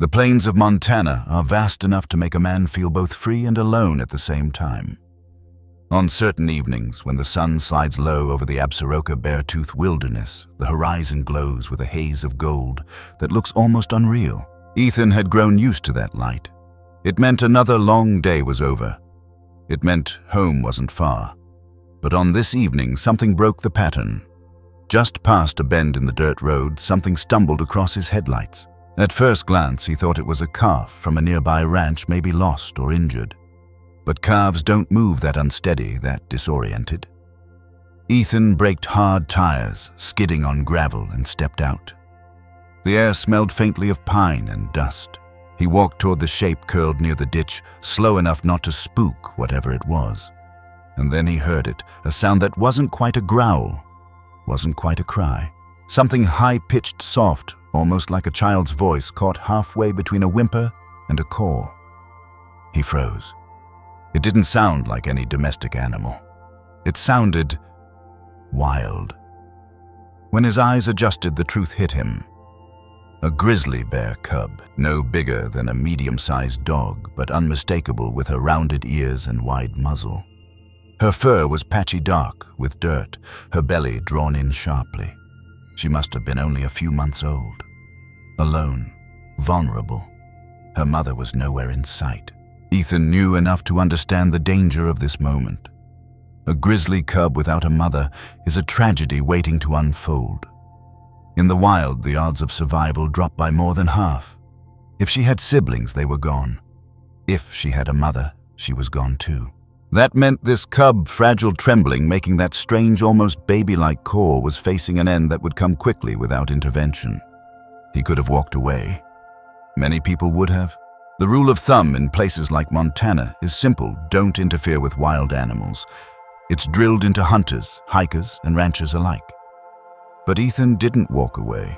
The plains of Montana are vast enough to make a man feel both free and alone at the same time. On certain evenings, when the sun slides low over the Absaroka Beartooth wilderness, the horizon glows with a haze of gold that looks almost unreal. Ethan had grown used to that light. It meant another long day was over. It meant home wasn't far. But on this evening, something broke the pattern. Just past a bend in the dirt road, something stumbled across his headlights. At first glance, he thought it was a calf from a nearby ranch, maybe lost or injured. But calves don't move that unsteady, that disoriented. Ethan braked hard tires, skidding on gravel, and stepped out. The air smelled faintly of pine and dust. He walked toward the shape curled near the ditch, slow enough not to spook whatever it was. And then he heard it, a sound that wasn't quite a growl, wasn't quite a cry. Something high-pitched soft, almost like a child's voice, caught halfway between a whimper and a caw. He froze. It didn't sound like any domestic animal. It sounded wild. When his eyes adjusted, the truth hit him. A grizzly bear cub, no bigger than a medium-sized dog, but unmistakable with her rounded ears and wide muzzle. Her fur was patchy dark with dirt, her belly drawn in sharply. She must have been only a few months old. Alone, vulnerable. Her mother was nowhere in sight. Ethan knew enough to understand the danger of this moment. A grizzly cub without a mother is a tragedy waiting to unfold. In the wild, the odds of survival dropped by more than half. If she had siblings, they were gone. If she had a mother, she was gone too. That meant this cub, fragile, trembling, making that strange, almost baby-like caw, was facing an end that would come quickly without intervention. He could have walked away. Many people would have. The rule of thumb in places like Montana is simple: don't interfere with wild animals. It's drilled into hunters, hikers, and ranchers alike. But Ethan didn't walk away.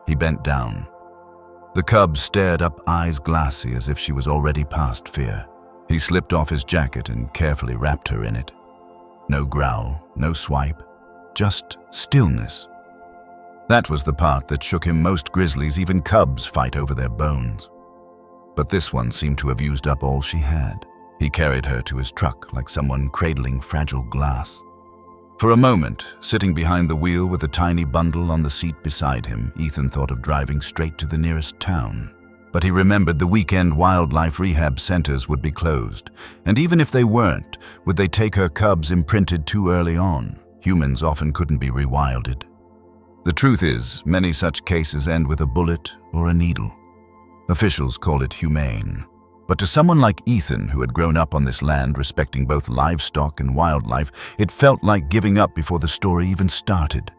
He bent down. The cub stared up, eyes glassy as if she was already past fear. He slipped off his jacket and carefully wrapped her in it. No growl, no swipe, just stillness. That was the part that shook him. Most grizzlies, even cubs, fight over their bones. But this one seemed to have used up all she had. He carried her to his truck like someone cradling fragile glass. For a moment, sitting behind the wheel with a tiny bundle on the seat beside him, Ethan thought of driving straight to the nearest town. But he remembered the weekend wildlife rehab centers would be closed. And even if they weren't, would they take her cubs imprinted too early on? Humans often couldn't be rewilded. The truth is, many such cases end with a bullet or a needle. Officials call it humane. But to someone like Ethan, who had grown up on this land respecting both livestock and wildlife, it felt like giving up before the story even started.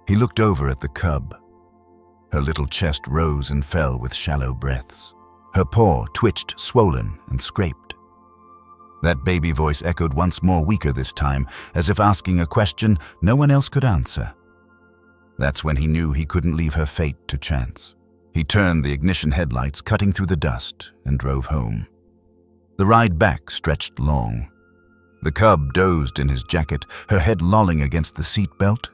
He looked over at the cub. Her little chest rose and fell with shallow breaths. Her paw twitched, swollen, and scraped. That baby voice echoed once more, weaker this time, as if asking a question no one else could answer. That's when he knew he couldn't leave her fate to chance. He turned the ignition headlights, cutting through the dust, and drove home. The ride back stretched long. The cub dozed in his jacket, her head lolling against the seat belt.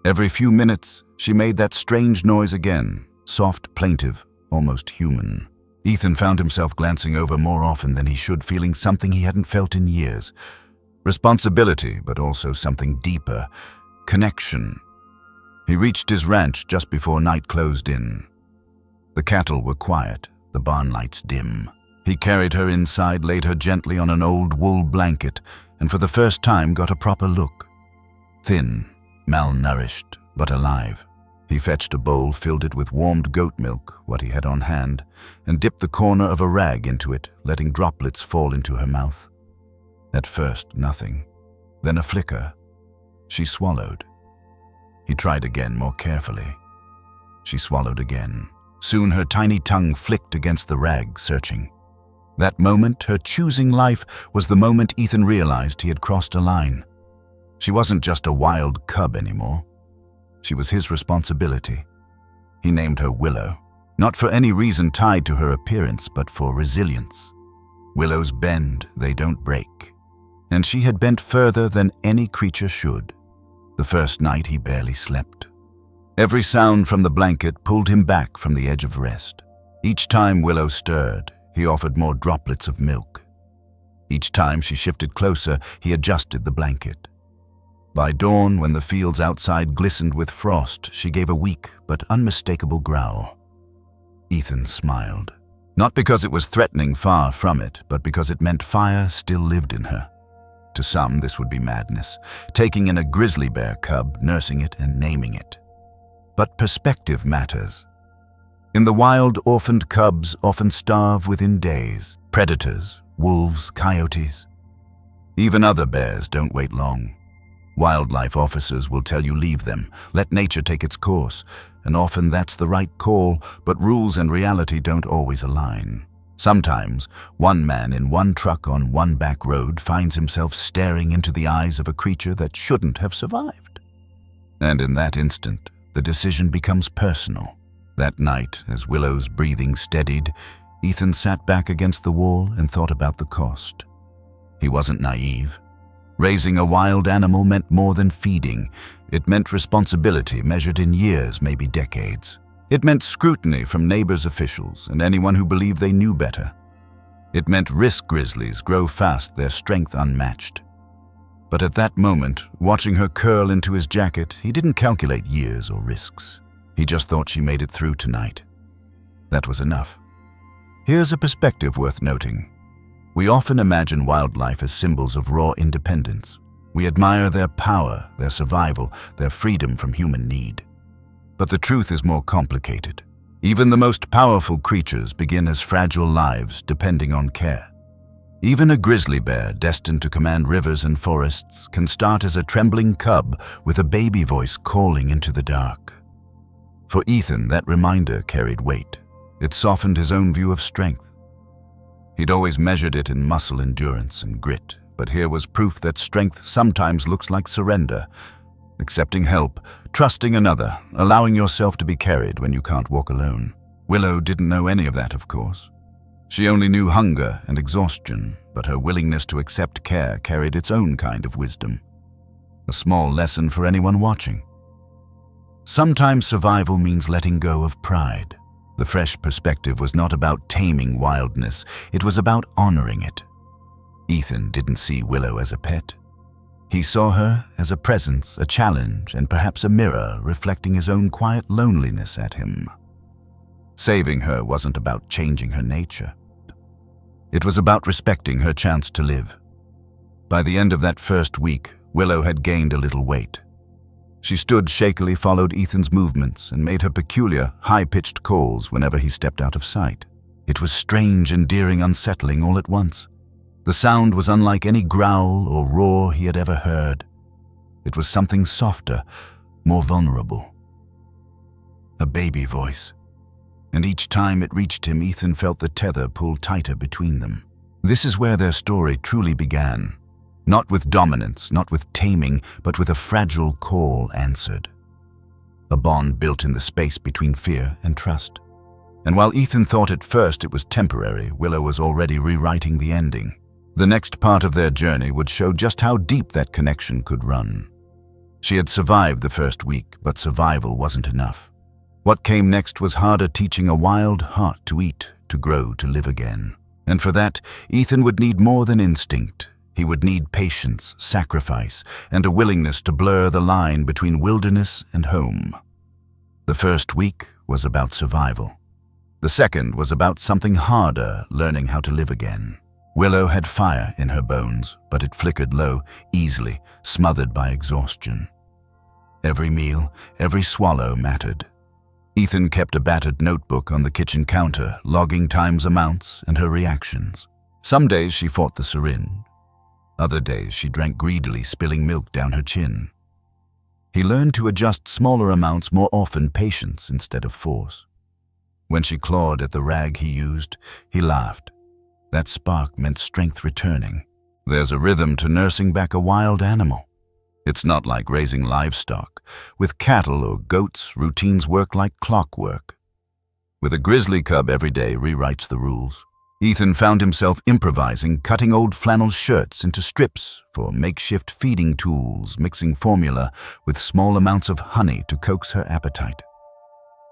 Every few minutes, she made that strange noise again, soft, plaintive, almost human. Ethan found himself glancing over more often than he should, feeling something he hadn't felt in years. Responsibility, but also something deeper. Connection. He reached his ranch just before night closed in. The cattle were quiet, the barn lights dim. He carried her inside, laid her gently on an old wool blanket, and for the first time got a proper look. Thin, malnourished, but alive. He fetched a bowl, filled it with warmed goat milk, what he had on hand, and dipped the corner of a rag into it, letting droplets fall into her mouth. At first, nothing. Then a flicker. She swallowed. He tried again, more carefully. She swallowed again. Soon her tiny tongue flicked against the rag, searching. That moment, her choosing life, was the moment Ethan realized he had crossed a line. She wasn't just a wild cub anymore. She was his responsibility. He named her Willow, not for any reason tied to her appearance, but for resilience. Willows bend, they don't break. And she had bent further than any creature should. The first night he barely slept. Every sound from the blanket pulled him back from the edge of rest. Each time Willow stirred, he offered more droplets of milk. Each time she shifted closer, he adjusted the blanket. By dawn, when the fields outside glistened with frost, she gave a weak but unmistakable growl. Ethan smiled. Not because it was threatening, far from it, but because it meant fire still lived in her. To some, this would be madness, taking in a grizzly bear cub, nursing it and naming it. But perspective matters. In the wild, orphaned cubs often starve within days. Predators, wolves, coyotes. Even other bears don't wait long. Wildlife officers will tell you leave them, let nature take its course, and often that's the right call, but rules and reality don't always align. Sometimes, one man in one truck on one back road finds himself staring into the eyes of a creature that shouldn't have survived. And in that instant, the decision becomes personal. That night, as Willow's breathing steadied, Ethan sat back against the wall and thought about the cost. He wasn't naive. Raising a wild animal meant more than feeding. It meant responsibility measured in years, maybe decades. It meant scrutiny from neighbors, officials, and anyone who believed they knew better. It meant risk grizzlies grow fast, their strength unmatched. But at that moment, watching her curl into his jacket, he didn't calculate years or risks. He just thought she made it through tonight. That was enough. Here's a perspective worth noting. We often imagine wildlife as symbols of raw independence. We admire their power, their survival, their freedom from human need. But the truth is more complicated. Even the most powerful creatures begin as fragile lives depending on care. Even a grizzly bear destined to command rivers and forests can start as a trembling cub with a baby voice calling into the dark. For Ethan, that reminder carried weight. It softened his own view of strength. He'd always measured it in muscle endurance and grit, but here was proof that strength sometimes looks like surrender, accepting help, trusting another, allowing yourself to be carried when you can't walk alone. Willow didn't know any of that, of course. She only knew hunger and exhaustion, but her willingness to accept care carried its own kind of wisdom. A small lesson for anyone watching. Sometimes survival means letting go of pride. The fresh perspective was not about taming wildness, it was about honoring it. Ethan didn't see Willow as a pet. He saw her as a presence, a challenge, and perhaps a mirror reflecting his own quiet loneliness at him. Saving her wasn't about changing her nature. It was about respecting her chance to live. By the end of that first week, Willow had gained a little weight. She stood shakily, followed Ethan's movements, and made her peculiar, high-pitched calls whenever he stepped out of sight. It was strange, endearing, unsettling all at once. The sound was unlike any growl or roar he had ever heard. It was something softer, more vulnerable. A baby voice. And each time it reached him, Ethan felt the tether pull tighter between them. This is where their story truly began. Not with dominance, not with taming, but with a fragile call answered. A bond built in the space between fear and trust. And while Ethan thought at first it was temporary, Willow was already rewriting the ending. The next part of their journey would show just how deep that connection could run. She had survived the first week, but survival wasn't enough. What came next was harder, teaching a wild heart to eat, to grow, to live again. And for that, Ethan would need more than instinct. He would need patience, sacrifice, and a willingness to blur the line between wilderness and home. The first week was about survival. The second was about something harder, learning how to live again. Willow had fire in her bones, but it flickered low, easily, smothered by exhaustion. Every meal, every swallow mattered. Ethan kept a battered notebook on the kitchen counter, logging time's amounts and her reactions. Some days she fought the syringe. Other days she drank greedily, spilling milk down her chin. He learned to adjust smaller amounts more often, patience instead of force. When she clawed at the rag he used, he laughed. That spark meant strength returning. There's a rhythm to nursing back a wild animal. It's not like raising livestock. With cattle or goats, routines work like clockwork. With a grizzly cub, every day rewrites the rules. Ethan found himself improvising, cutting old flannel shirts into strips for makeshift feeding tools, mixing formula with small amounts of honey to coax her appetite.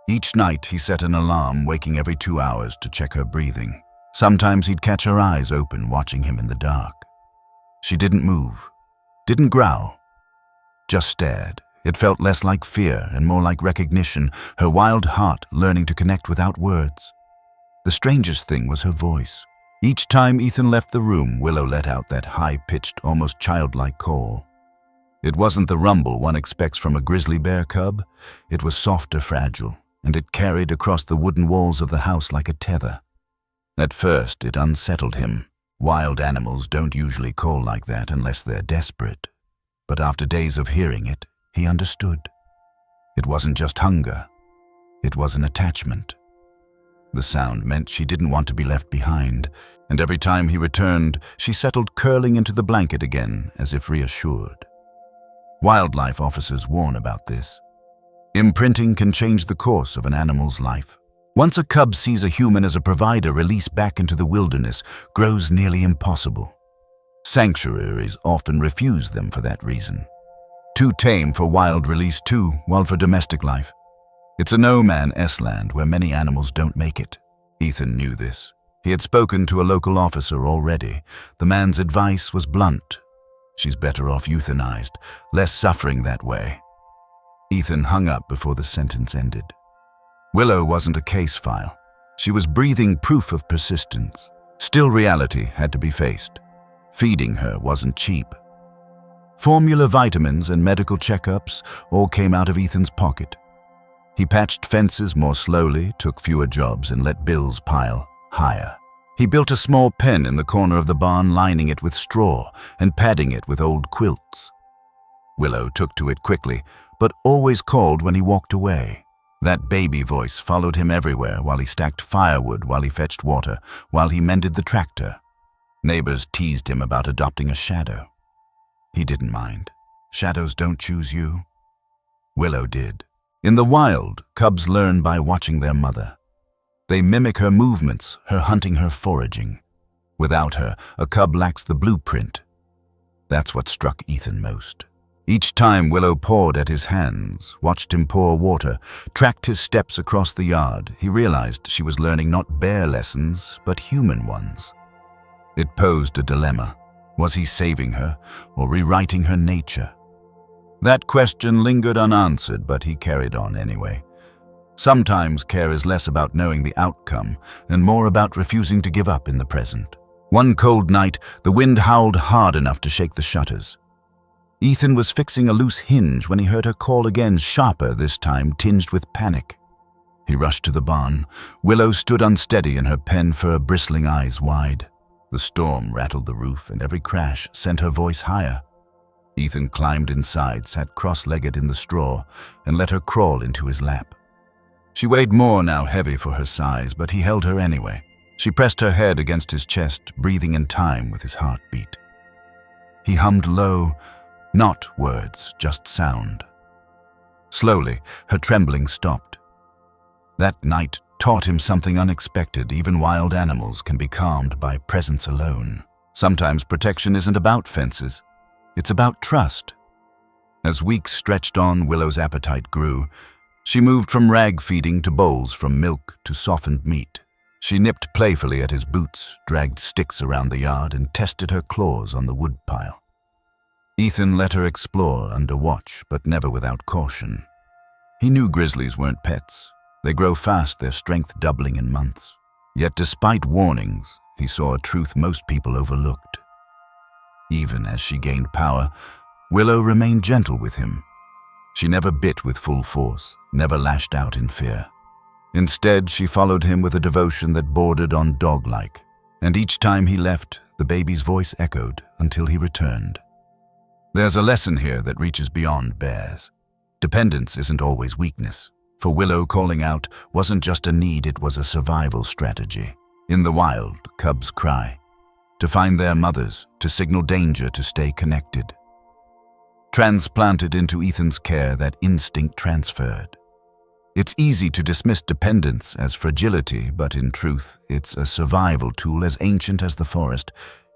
Each night he set an alarm, waking every 2 hours to check her breathing. Sometimes he'd catch her eyes open, watching him in the dark. She didn't move, didn't growl, just stared. It felt less like fear and more like recognition, her wild heart learning to connect without words. The strangest thing was her voice. Each time Ethan left the room, Willow let out that high-pitched, almost childlike call. It wasn't the rumble one expects from a grizzly bear cub. It was softer, fragile, and it carried across the wooden walls of the house like a tether. At first, it unsettled him. Wild animals don't usually call like that unless they're desperate. But after days of hearing it, he understood. It wasn't just hunger. It was an attachment. The sound meant she didn't want to be left behind, and every time he returned, she settled curling into the blanket again, as if reassured. Wildlife officers warn about this. Imprinting can change the course of an animal's life. Once a cub sees a human as a provider, release back into the wilderness grows nearly impossible. Sanctuaries often refuse them for that reason. Too tame for wild release, too wild for domestic life. It's a no-man's land where many animals don't make it. Ethan knew this. He had spoken to a local officer already. The man's advice was blunt. She's better off euthanized, less suffering that way. Ethan hung up before the sentence ended. Willow wasn't a case file. She was breathing proof of persistence. Still, reality had to be faced. Feeding her wasn't cheap. Formula vitamins and medical checkups all came out of Ethan's pocket. He patched fences more slowly, took fewer jobs, and let bills pile higher. He built a small pen in the corner of the barn, lining it with straw and padding it with old quilts. Willow took to it quickly, but always called when he walked away. That baby voice followed him everywhere, while he stacked firewood, while he fetched water, while he mended the tractor. Neighbors teased him about adopting a shadow. He didn't mind. Shadows don't choose you. Willow did. In the wild, cubs learn by watching their mother. They mimic her movements, her hunting, her foraging. Without her, a cub lacks the blueprint. That's what struck Ethan most. Each time Willow pawed at his hands, watched him pour water, tracked his steps across the yard, he realized she was learning not bear lessons, but human ones. It posed a dilemma. Was he saving her or rewriting her nature? That question lingered unanswered, but he carried on anyway. Sometimes care is less about knowing the outcome and more about refusing to give up in the present. One cold night, the wind howled hard enough to shake the shutters. Ethan was fixing a loose hinge when he heard her call again, sharper this time, tinged with panic. He rushed to the barn. Willow stood unsteady in her pen fur, bristling eyes wide. The storm rattled the roof, and every crash sent her voice higher. Ethan climbed inside, sat cross-legged in the straw, and let her crawl into his lap. She weighed more now, heavy for her size, but he held her anyway. She pressed her head against his chest, breathing in time with his heartbeat. He hummed low, not words, just sound. Slowly, her trembling stopped. That night taught him something unexpected. Even wild animals can be calmed by presence alone. Sometimes protection isn't about fences. It's about trust. As weeks stretched on, Willow's appetite grew. She moved from rag feeding to bowls, from milk to softened meat. She nipped playfully at his boots, dragged sticks around the yard, and tested her claws on the woodpile. Ethan let her explore under watch, but never without caution. He knew grizzlies weren't pets. They grow fast, their strength doubling in months. Yet despite warnings, he saw a truth most people overlooked. Even as she gained power, Willow remained gentle with him. She never bit with full force, never lashed out in fear. Instead, she followed him with a devotion that bordered on dog-like, and each time he left, the baby's voice echoed until he returned. There's a lesson here that reaches beyond bears. Dependence isn't always weakness. For Willow, calling out wasn't just a need, it was a survival strategy. In the wild, cubs cry. To find their mothers, to signal danger, to stay connected. Transplanted into Ethan's care, that instinct transferred. It's easy to dismiss dependence as fragility, but in truth, it's a survival tool as ancient as the forest.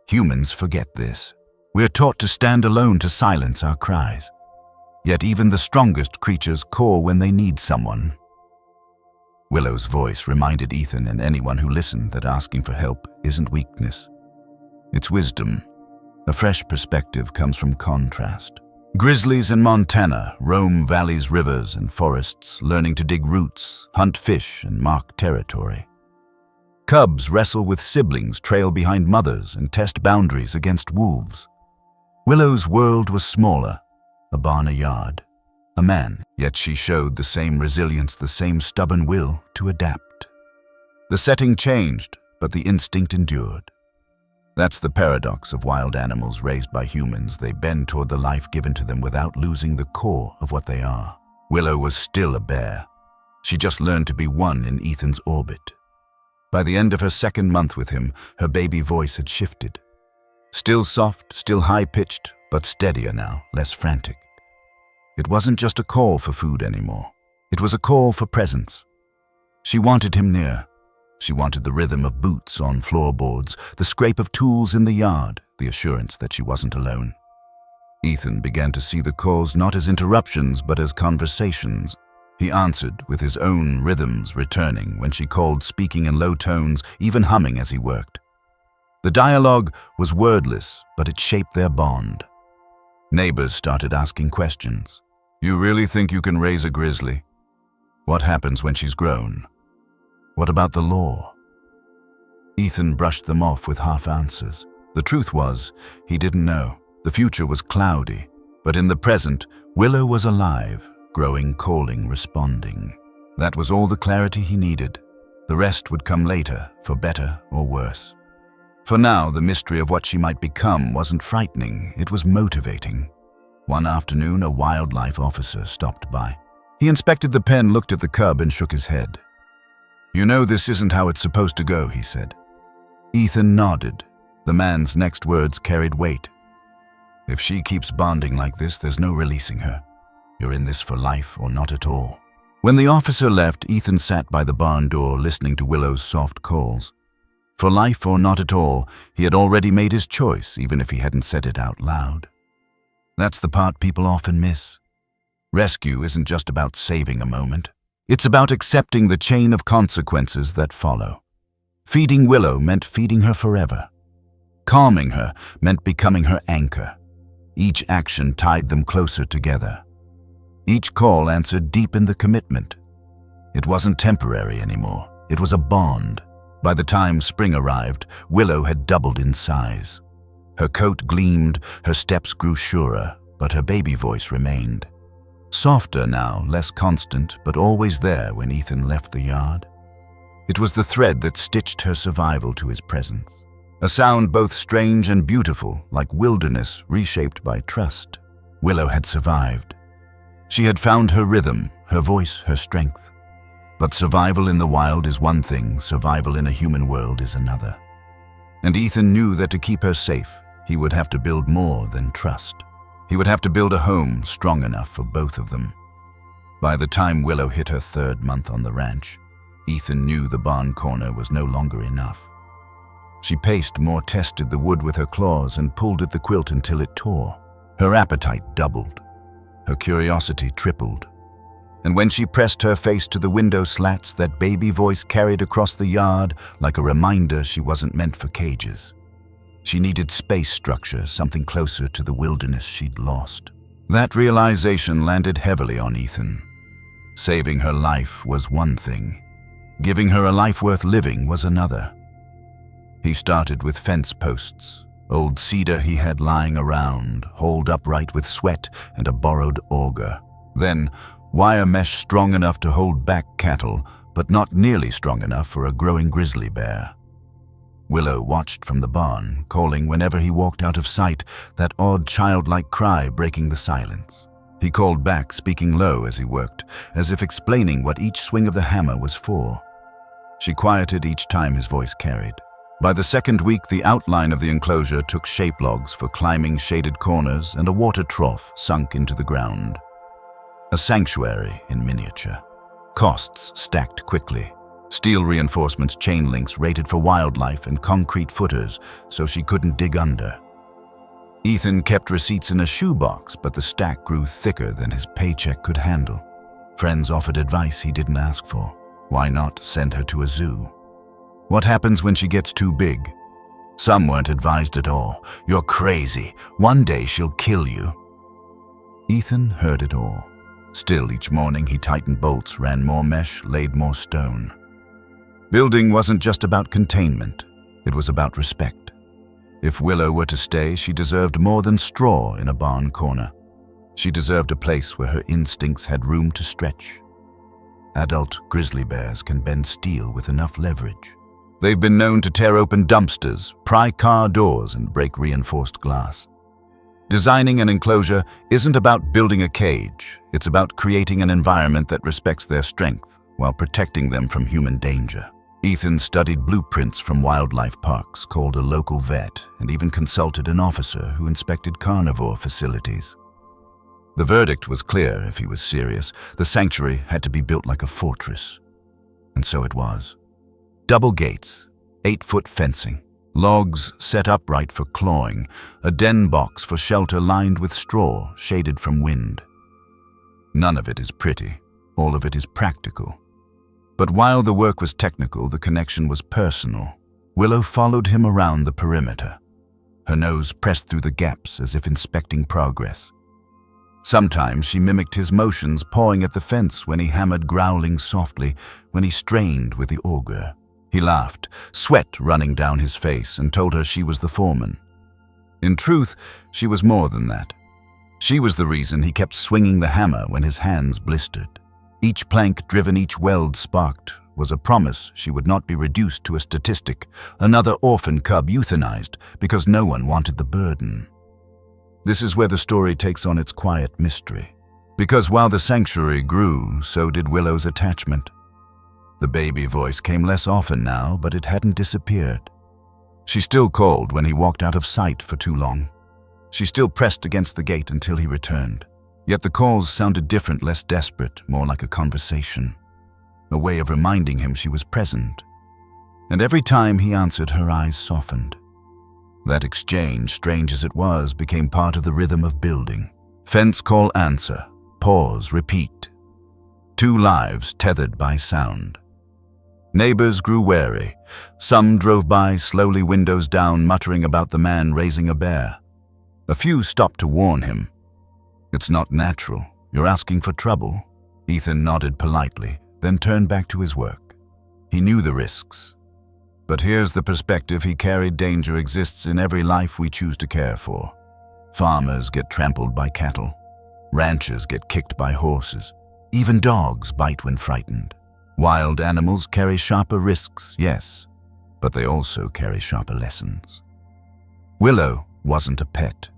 Humans forget this. We're taught to stand alone to silence our cries. Yet even the strongest creatures call when they need someone. Willow's voice reminded Ethan and anyone who listened that asking for help isn't weakness. It's wisdom. A fresh perspective comes from contrast. Grizzlies in Montana roam valleys, rivers, and forests, learning to dig roots, hunt fish, and mark territory. Cubs wrestle with siblings, trail behind mothers, and test boundaries against wolves. Willow's world was smaller, a barn, a yard, a man, yet she showed the same resilience, the same stubborn will to adapt. The setting changed, but the instinct endured. That's the paradox of wild animals raised by humans. They bend toward the life given to them without losing the core of what they are. Willow was still a bear. She just learned to be one in Ethan's orbit. By the end of her second month with him, her baby voice had shifted. Still soft, still high-pitched, but steadier now, less frantic. It wasn't just a call for food anymore. It was a call for presence. She wanted him near. She wanted the rhythm of boots on floorboards, the scrape of tools in the yard, the assurance that she wasn't alone. Ethan began to see the calls not as interruptions, but as conversations. He answered with his own rhythms returning when she called, speaking in low tones, even humming as he worked. The dialogue was wordless, but it shaped their bond. Neighbors started asking questions. "You really think you can raise a grizzly? What happens when she's grown? What about the law?" Ethan brushed them off with half answers. The truth was, he didn't know. The future was cloudy, but in the present, Willow was alive, growing, calling, responding. That was all the clarity he needed. The rest would come later, for better or worse. For now, the mystery of what she might become wasn't frightening, it was motivating. One afternoon, a wildlife officer stopped by. He inspected the pen, looked at the cub, and shook his head. "You know this isn't how it's supposed to go," he said. Ethan nodded. The man's next words carried weight. "If she keeps bonding like this, there's no releasing her. You're in this for life or not at all." When the officer left, Ethan sat by the barn door listening to Willow's soft calls. For life or not at all, he had already made his choice, even if he hadn't said it out loud. That's the part people often miss. Rescue isn't just about saving a moment. It's about accepting the chain of consequences that follow. Feeding Willow meant feeding her forever. Calming her meant becoming her anchor. Each action tied them closer together. Each call answered deep in the commitment. It wasn't temporary anymore. It was a bond. By the time spring arrived, Willow had doubled in size. Her coat gleamed, her steps grew surer, but her baby voice remained. Softer now, less constant, but always there when Ethan left the yard. It was the thread that stitched her survival to his presence. A sound both strange and beautiful, like wilderness reshaped by trust. Willow had survived. She had found her rhythm, her voice, her strength. But survival in the wild is one thing, survival in a human world is another. And Ethan knew that to keep her safe, he would have to build more than trust. He would have to build a home strong enough for both of them. By the time Willow hit her third month on the ranch, Ethan knew the barn corner was no longer enough. She paced more, tested the wood with her claws, and pulled at the quilt until it tore. Her appetite doubled. Her curiosity tripled. And when she pressed her face to the window slats, that baby voice carried across the yard like a reminder she wasn't meant for cages. She needed space structure, something closer to the wilderness she'd lost. That realization landed heavily on Ethan. Saving her life was one thing. Giving her a life worth living was another. He started with fence posts, old cedar he had lying around, hauled upright with sweat and a borrowed auger. Then, wire mesh strong enough to hold back cattle, but not nearly strong enough for a growing grizzly bear. Willow watched from the barn, calling whenever he walked out of sight, that odd childlike cry breaking the silence. He called back, speaking low as he worked, as if explaining what each swing of the hammer was for. She quieted each time his voice carried. By the second week, the outline of the enclosure took shape logs for climbing shaded corners and a water trough sunk into the ground. A sanctuary in miniature. Costs stacked quickly. Steel reinforcements, chain links rated for wildlife, and concrete footers so she couldn't dig under. Ethan kept receipts in a shoebox, but the stack grew thicker than his paycheck could handle. Friends offered advice he didn't ask for. Why not send her to a zoo? What happens when she gets too big? Some weren't advised at all. You're crazy. One day she'll kill you. Ethan heard it all. Still, each morning he tightened bolts, ran more mesh, laid more stone. Building wasn't just about containment. It was about respect. If Willow were to stay, she deserved more than straw in a barn corner. She deserved a place where her instincts had room to stretch. Adult grizzly bears can bend steel with enough leverage. They've been known to tear open dumpsters, pry car doors, and break reinforced glass. Designing an enclosure isn't about building a cage. It's about creating an environment that respects their strength while protecting them from human danger. Ethan studied blueprints from wildlife parks, called a local vet, and even consulted an officer who inspected carnivore facilities. The verdict was clear if he was serious. The sanctuary had to be built like a fortress. And so it was. Double gates, 8-foot fencing, logs set upright for clawing, a den box for shelter lined with straw, shaded from wind. None of it is pretty. All of it is practical. But while the work was technical, the connection was personal. Willow followed him around the perimeter, her nose pressed through the gaps as if inspecting progress. Sometimes she mimicked his motions, pawing at the fence when he hammered, growling softly when he strained with the auger. He laughed, sweat running down his face, and told her she was the foreman. In truth, she was more than that. She was the reason he kept swinging the hammer when his hands blistered. Each plank driven, each weld sparked, was a promise she would not be reduced to a statistic, another orphan cub euthanized because no one wanted the burden. This is where the story takes on its quiet mystery. Because while the sanctuary grew, so did Willow's attachment. The baby voice came less often now, but it hadn't disappeared. She still called when he walked out of sight for too long. She still pressed against the gate until he returned. Yet the calls sounded different, less desperate, more like a conversation. A way of reminding him she was present. And every time he answered, her eyes softened. That exchange, strange as it was, became part of the rhythm of building. Fence, call, answer. Pause, repeat. 2 lives tethered by sound. Neighbors grew wary. Some drove by, slowly windows down, muttering about the man raising a bear. A few stopped to warn him. It's not natural. You're asking for trouble. Ethan nodded politely, then turned back to his work. He knew the risks. But here's the perspective he carried. Danger exists in every life we choose to care for. Farmers get trampled by cattle. Ranchers get kicked by horses. Even dogs bite when frightened. Wild animals carry sharper risks, yes, but they also carry sharper lessons. Willow wasn't a pet.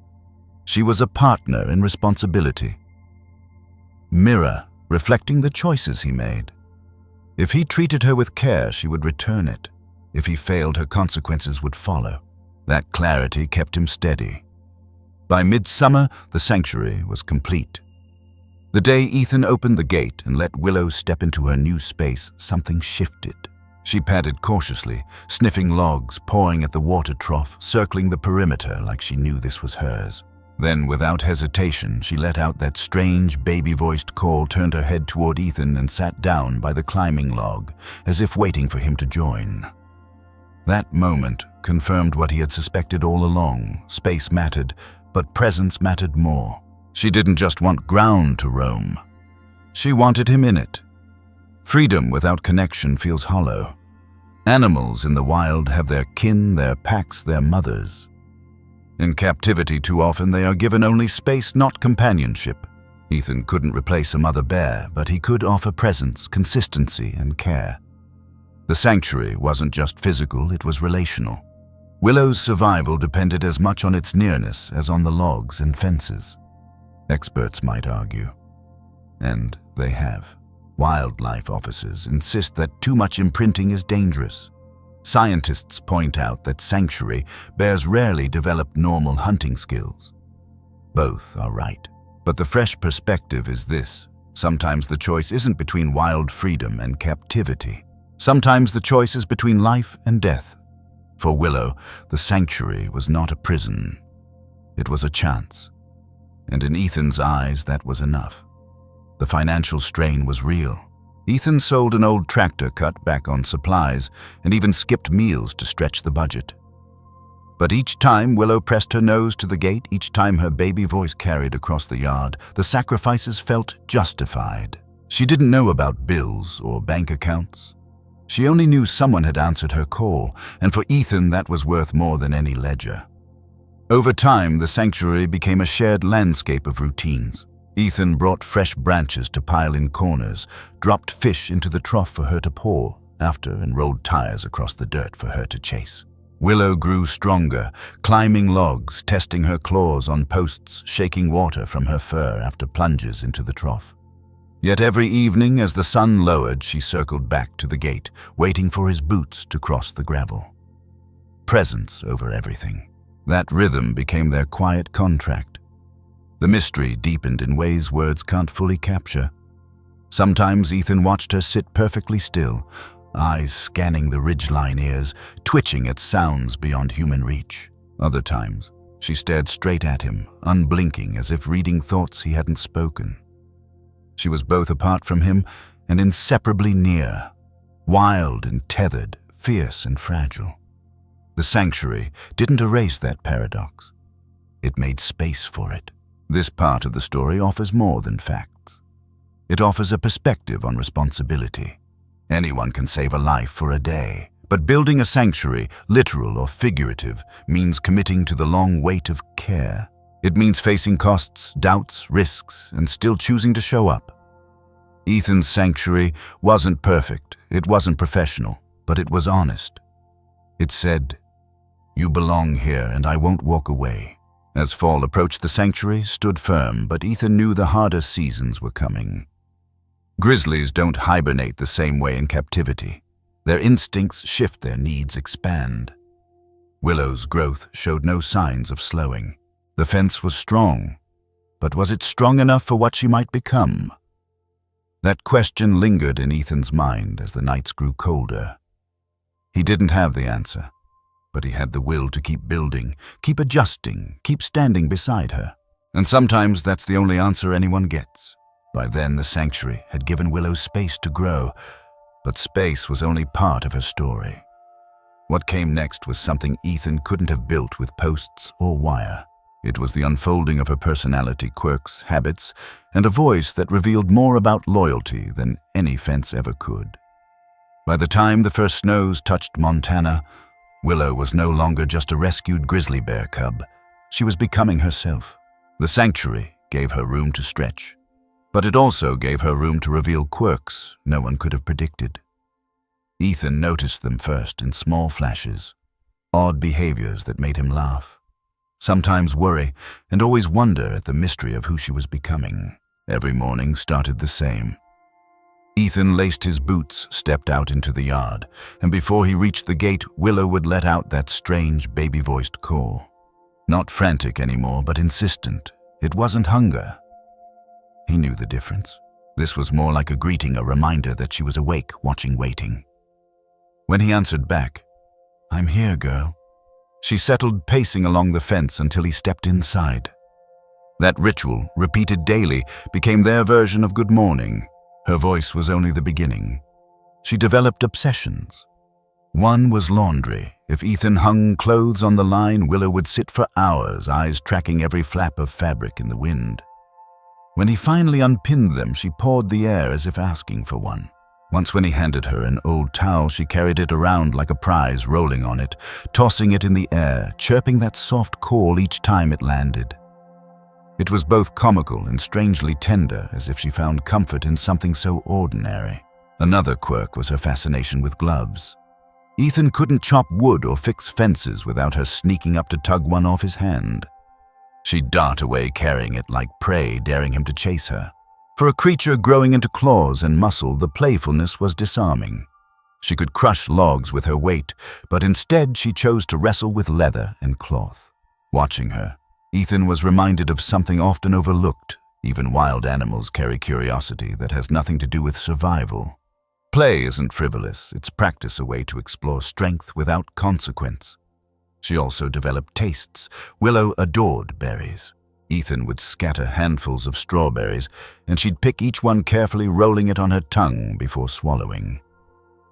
She was a partner in responsibility. Mirror, reflecting the choices he made. If he treated her with care, she would return it. If he failed, her consequences would follow. That clarity kept him steady. By midsummer, the sanctuary was complete. The day Ethan opened the gate and let Willow step into her new space, something shifted. She padded cautiously, sniffing logs, pawing at the water trough, circling the perimeter like she knew this was hers. Then, without hesitation, she let out that strange, baby-voiced call, turned her head toward Ethan, and sat down by the climbing log, as if waiting for him to join. That moment confirmed what he had suspected all along. Space mattered, but presence mattered more. She didn't just want ground to roam. She wanted him in it. Freedom without connection feels hollow. Animals in the wild have their kin, their packs, their mothers. In captivity, too often, they are given only space, not companionship. Ethan couldn't replace a mother bear, but he could offer presence, consistency, and care. The sanctuary wasn't just physical, it was relational. Willow's survival depended as much on its nearness as on the logs and fences. Experts might argue, and they have. Wildlife officers insist that too much imprinting is dangerous. Scientists point out that sanctuary bears rarely develop normal hunting skills. Both are right, but the fresh perspective is this. Sometimes the choice isn't between wild freedom and captivity. Sometimes the choice is between life and death. For Willow, the sanctuary was not a prison. It was a chance. And in Ethan's eyes, that was enough. The financial strain was real. Ethan sold an old tractor, cut back on supplies, and even skipped meals to stretch the budget. But each time Willow pressed her nose to the gate, each time her baby voice carried across the yard, the sacrifices felt justified. She didn't know about bills or bank accounts. She only knew someone had answered her call, and for Ethan that was worth more than any ledger. Over time, the sanctuary became a shared landscape of routines. Ethan brought fresh branches to pile in corners, dropped fish into the trough for her to pour after, and rolled tires across the dirt for her to chase. Willow grew stronger, climbing logs, testing her claws on posts, shaking water from her fur after plunges into the trough. Yet every evening, as the sun lowered, she circled back to the gate, waiting for his boots to cross the gravel. Presence over everything. That rhythm became their quiet contract. The mystery deepened in ways words can't fully capture. Sometimes Ethan watched her sit perfectly still, eyes scanning the ridgeline ears, twitching at sounds beyond human reach. Other times, she stared straight at him, unblinking, as if reading thoughts he hadn't spoken. She was both apart from him and inseparably near, wild and tethered, fierce and fragile. The sanctuary didn't erase that paradox. It made space for it. This part of the story offers more than facts. It offers a perspective on responsibility. Anyone can save a life for a day, but building a sanctuary, literal or figurative, means committing to the long weight of care. It means facing costs, doubts, risks, and still choosing to show up. Ethan's sanctuary wasn't perfect, it wasn't professional, but it was honest. It said, "You belong here and I won't walk away." As fall approached, the sanctuary stood firm, but Ethan knew the harder seasons were coming. Grizzlies don't hibernate the same way in captivity. Their instincts shift, their needs expand. Willow's growth showed no signs of slowing. The fence was strong, but was it strong enough for what she might become? That question lingered in Ethan's mind as the nights grew colder. He didn't have the answer, but he had the will to keep building, keep adjusting, keep standing beside her. And sometimes that's the only answer anyone gets. By then, the sanctuary had given Willow space to grow, but space was only part of her story. What came next was something Ethan couldn't have built with posts or wire. It was the unfolding of her personality, quirks, habits, and a voice that revealed more about loyalty than any fence ever could. By the time the first snows touched Montana, Willow was no longer just a rescued grizzly bear cub. She was becoming herself. The sanctuary gave her room to stretch, but it also gave her room to reveal quirks no one could have predicted. Ethan noticed them first in small flashes, odd behaviors that made him laugh, sometimes worry, and always wonder at the mystery of who she was becoming. Every morning started the same. Ethan laced his boots, stepped out into the yard, and before he reached the gate, Willow would let out that strange baby-voiced call. Not frantic anymore, but insistent. It wasn't hunger. He knew the difference. This was more like a greeting, a reminder that she was awake, watching, waiting. When he answered back, "I'm here, girl," she settled, pacing along the fence until he stepped inside. That ritual, repeated daily, became their version of good morning. Her voice was only the beginning. She developed obsessions. One was laundry. If Ethan hung clothes on the line, Willow would sit for hours, eyes tracking every flap of fabric in the wind. When he finally unpinned them, she pawed the air as if asking for one. Once when he handed her an old towel, she carried it around like a prize, rolling on it, tossing it in the air, chirping that soft call each time it landed. It was both comical and strangely tender, as if she found comfort in something so ordinary. Another quirk was her fascination with gloves. Ethan couldn't chop wood or fix fences without her sneaking up to tug one off his hand. She'd dart away carrying it like prey, daring him to chase her. For a creature growing into claws and muscle, the playfulness was disarming. She could crush logs with her weight, but instead she chose to wrestle with leather and cloth. Watching her, Ethan was reminded of something often overlooked. Even wild animals carry curiosity that has nothing to do with survival. Play isn't frivolous, it's practice, a way to explore strength without consequence. She also developed tastes. Willow adored berries. Ethan would scatter handfuls of strawberries, and she'd pick each one carefully, rolling it on her tongue before swallowing.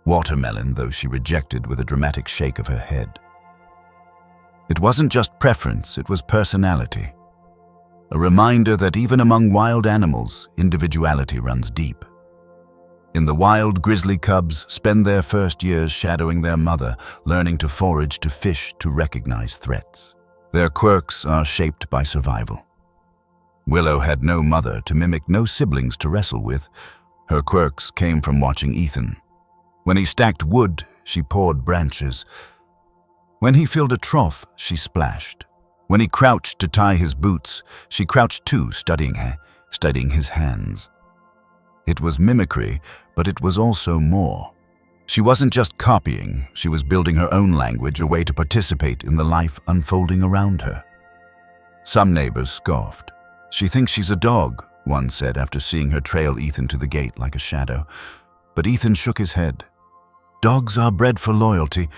Watermelon, though, she rejected with a dramatic shake of her head. It wasn't just preference, it was personality. A reminder that even among wild animals, individuality runs deep. In the wild, grizzly cubs spend their first years shadowing their mother, learning to forage, to fish, to recognize threats. Their quirks are shaped by survival. Willow had no mother to mimic, no siblings to wrestle with. Her quirks came from watching Ethan. When he stacked wood, she poured branches. When he filled a trough, she splashed. When he crouched to tie his boots, she crouched too, studying his hands. It was mimicry, but it was also more. She wasn't just copying, she was building her own language, a way to participate in the life unfolding around her. Some neighbors scoffed. "She thinks she's a dog," one said after seeing her trail Ethan to the gate like a shadow. But Ethan shook his head. Dogs are bred for loyalty,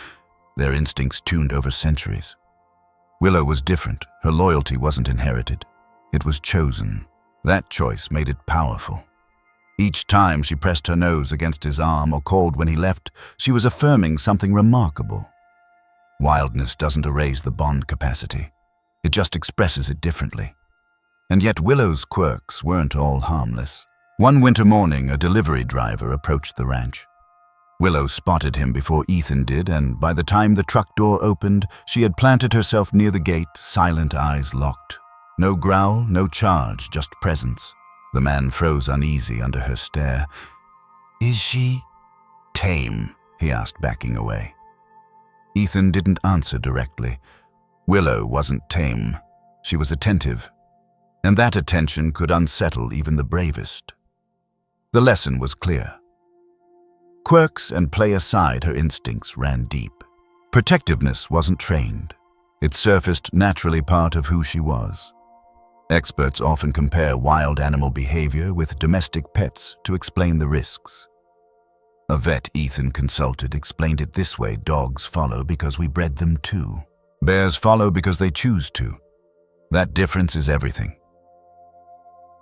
their instincts tuned over centuries. Willow was different. Her loyalty wasn't inherited. It was chosen. That choice made it powerful. Each time she pressed her nose against his arm or called when he left, she was affirming something remarkable. Wildness doesn't erase the bond capacity. It just expresses it differently. And yet Willow's quirks weren't all harmless. One winter morning, a delivery driver approached the ranch. Willow spotted him before Ethan did, and by the time the truck door opened, she had planted herself near the gate, silent, eyes locked. No growl, no charge, just presence. The man froze uneasy under her stare. "Is she tame?" he asked, backing away. Ethan didn't answer directly. Willow wasn't tame. She was attentive. And that attention could unsettle even the bravest. The lesson was clear. Quirks and play aside, her instincts ran deep. Protectiveness wasn't trained. It surfaced naturally, part of who she was. Experts often compare wild animal behavior with domestic pets to explain the risks. A vet Ethan consulted explained it this way: dogs follow because we bred them to. Bears follow because they choose to. That difference is everything.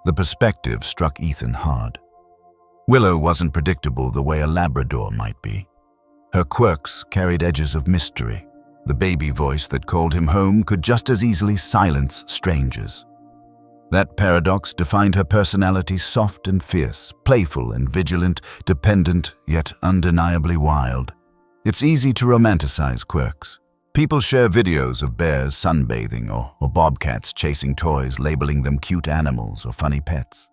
The perspective struck Ethan hard. Willow wasn't predictable the way a Labrador might be. Her quirks carried edges of mystery. The baby voice that called him home could just as easily silence strangers. That paradox defined her personality: soft and fierce, playful and vigilant, dependent yet undeniably wild. It's easy to romanticize quirks. People share videos of bears sunbathing or bobcats chasing toys, labeling them cute animals or funny pets.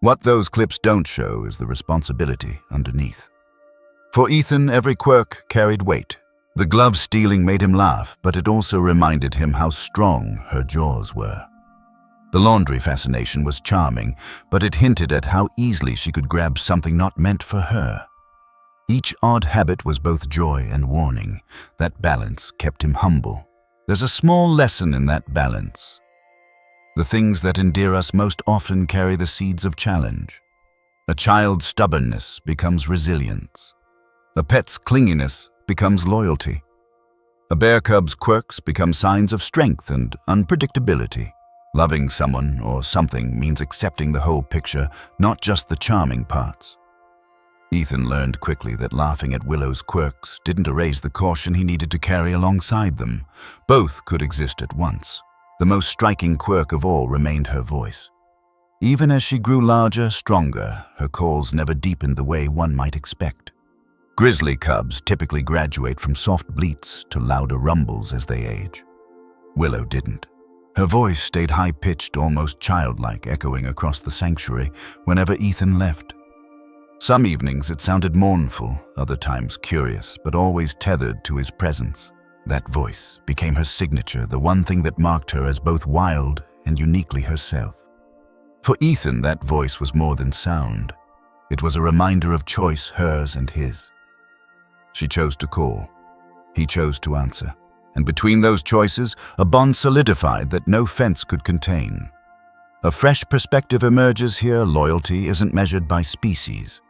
What those clips don't show is the responsibility underneath. For Ethan, every quirk carried weight. The glove stealing made him laugh, but it also reminded him how strong her jaws were. The laundry fascination was charming, but it hinted at how easily she could grab something not meant for her. Each odd habit was both joy and warning. That balance kept him humble. There's a small lesson in that balance. The things that endear us most often carry the seeds of challenge. A child's stubbornness becomes resilience. A pet's clinginess becomes loyalty. A bear cub's quirks become signs of strength and unpredictability. Loving someone or something means accepting the whole picture, not just the charming parts. Ethan learned quickly that laughing at Willow's quirks didn't erase the caution he needed to carry alongside them. Both could exist at once. The most striking quirk of all remained her voice. Even as she grew larger, stronger, her calls never deepened the way one might expect. Grizzly cubs typically graduate from soft bleats to louder rumbles as they age. Willow didn't. Her voice stayed high-pitched, almost childlike, echoing across the sanctuary whenever Ethan left. Some evenings it sounded mournful, other times curious, but always tethered to his presence. That voice became her signature, the one thing that marked her as both wild and uniquely herself. For Ethan, that voice was more than sound. It was a reminder of choice, hers and his. She chose to call. He chose to answer. And between those choices, a bond solidified that no fence could contain. A fresh perspective emerges here. Loyalty isn't measured by species.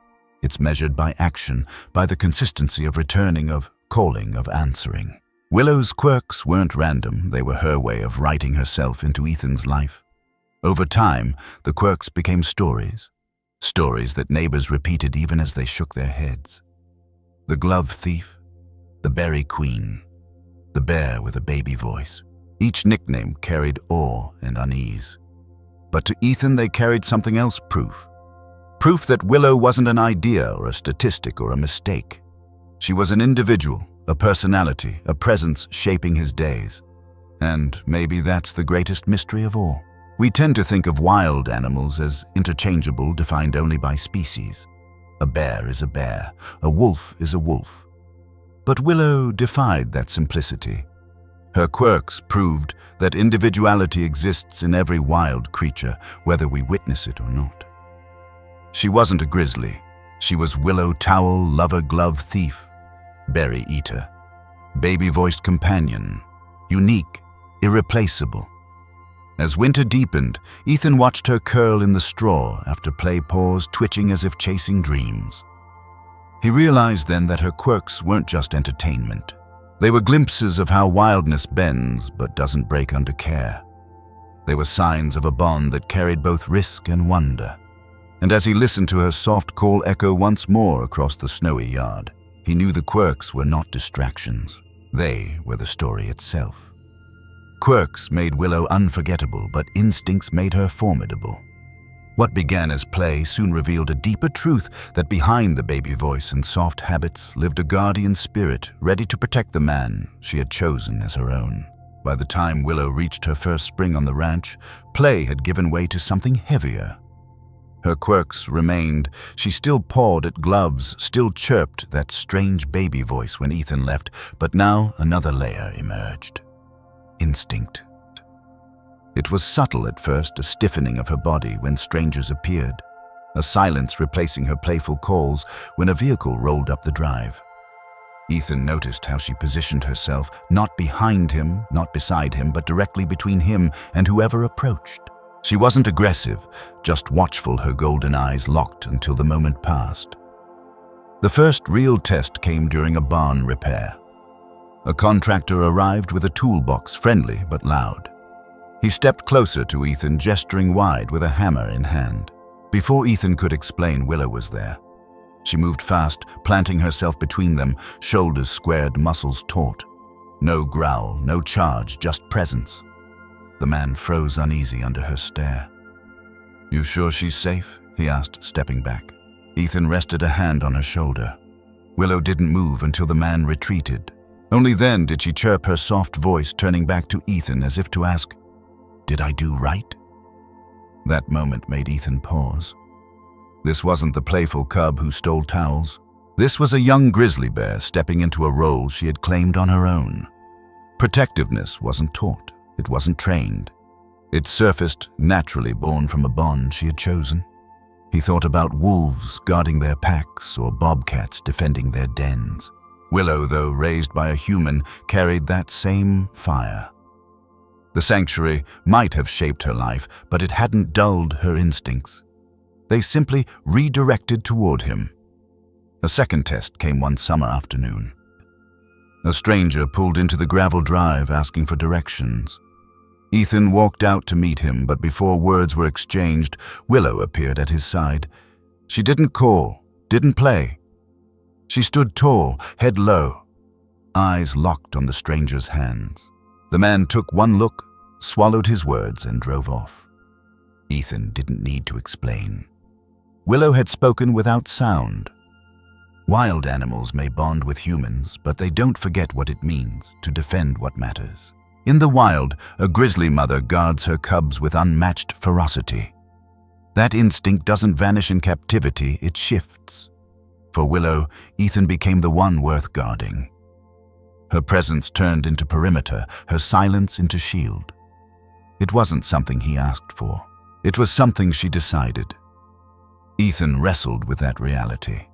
It's measured by action, by the consistency of returning, of calling, of answering. Willow's quirks weren't random. They were her way of writing herself into Ethan's life. Over time, the quirks became stories. Stories that neighbors repeated even as they shook their heads. The glove thief, the berry queen, the bear with a baby voice. Each nickname carried awe and unease. But to Ethan they carried something else, proof. Proof that Willow wasn't an idea or a statistic or a mistake. She was an individual, a personality, a presence shaping his days. And maybe that's the greatest mystery of all. We tend to think of wild animals as interchangeable, defined only by species. A bear is a bear, a wolf is a wolf. But Willow defied that simplicity. Her quirks proved that individuality exists in every wild creature, whether we witness it or not. She wasn't a grizzly. She was willow towel, lover glove thief, berry eater, baby-voiced companion, unique, irreplaceable. As winter deepened, Ethan watched her curl in the straw after play paused, twitching as if chasing dreams. He realized then that her quirks weren't just entertainment. They were glimpses of how wildness bends but doesn't break under care. They were signs of a bond that carried both risk and wonder. And as he listened to her soft call echo once more across the snowy yard, he knew the quirks were not distractions. They were the story itself. Quirks made Willow unforgettable, but instincts made her formidable. What began as play soon revealed a deeper truth, that behind the baby voice and soft habits lived a guardian spirit ready to protect the man she had chosen as her own. By the time Willow reached her first spring on the ranch, play had given way to something heavier. Her quirks remained. She still pawed at gloves, still chirped that strange baby voice when Ethan left, but now another layer emerged. Instinct. It was subtle at first, a stiffening of her body when strangers appeared, a silence replacing her playful calls when a vehicle rolled up the drive. Ethan noticed how she positioned herself, not behind him, not beside him, but directly between him and whoever approached. She wasn't aggressive, just watchful, her golden eyes locked until the moment passed. The first real test came during a barn repair. A contractor arrived with a toolbox, friendly but loud. He stepped closer to Ethan, gesturing wide with a hammer in hand. Before Ethan could explain, Willow was there. She moved fast, planting herself between them, shoulders squared, muscles taut. No growl, no charge, just presence. The man froze uneasy under her stare. "You sure she's safe?" he asked, stepping back. Ethan rested a hand on her shoulder. Willow didn't move until the man retreated. Only then did she chirp, her soft voice turning back to Ethan as if to ask, "Did I do right?" That moment made Ethan pause. This wasn't the playful cub who stole towels. This was a young grizzly bear stepping into a role she had claimed on her own. Protectiveness wasn't taught, it wasn't trained. It surfaced naturally, born from a bond she had chosen. He thought about wolves guarding their packs or bobcats defending their dens. Willow, though raised by a human, carried that same fire. The sanctuary might have shaped her life, but it hadn't dulled her instincts. They simply redirected toward him. A second test came one summer afternoon. A stranger pulled into the gravel drive asking for directions. Ethan walked out to meet him, but before words were exchanged, Willow appeared at his side. She didn't call, didn't play. She stood tall, head low, eyes locked on the stranger's hands. The man took one look, swallowed his words, and drove off. Ethan didn't need to explain. Willow had spoken without sound. Wild animals may bond with humans, but they don't forget what it means to defend what matters. In the wild, a grizzly mother guards her cubs with unmatched ferocity. That instinct doesn't vanish in captivity, it shifts. For Willow, Ethan became the one worth guarding. Her presence turned into perimeter, her silence into shield. It wasn't something he asked for. It was something she decided. Ethan wrestled with that reality.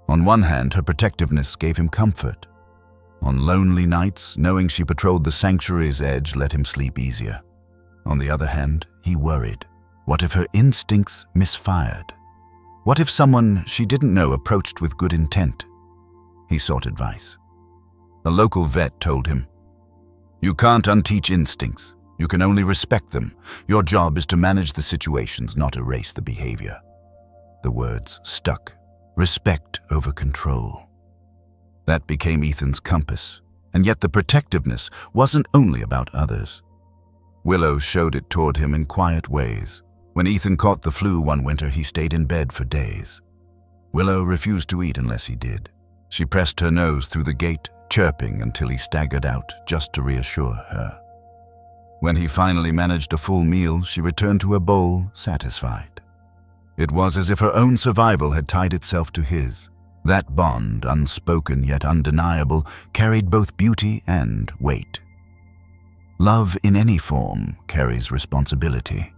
On one hand, her protectiveness gave him comfort. On lonely nights, knowing she patrolled the sanctuary's edge let him sleep easier. On the other hand, he worried. What if her instincts misfired? What if someone she didn't know approached with good intent? He sought advice. A local vet told him, "You can't unteach instincts. You can only respect them. Your job is to manage the situations, not erase the behavior. The words stuck. Respect over control. That became Ethan's compass, and yet the protectiveness wasn't only about others. Willow showed it toward him in quiet ways. When Ethan caught the flu one winter, he stayed in bed for days. Willow refused to eat unless he did. She pressed her nose through the gate, chirping until he staggered out just to reassure her. When he finally managed a full meal, she returned to her bowl, satisfied. It was as if her own survival had tied itself to his. That bond, unspoken yet undeniable, carried both beauty and weight. Love in any form carries responsibility.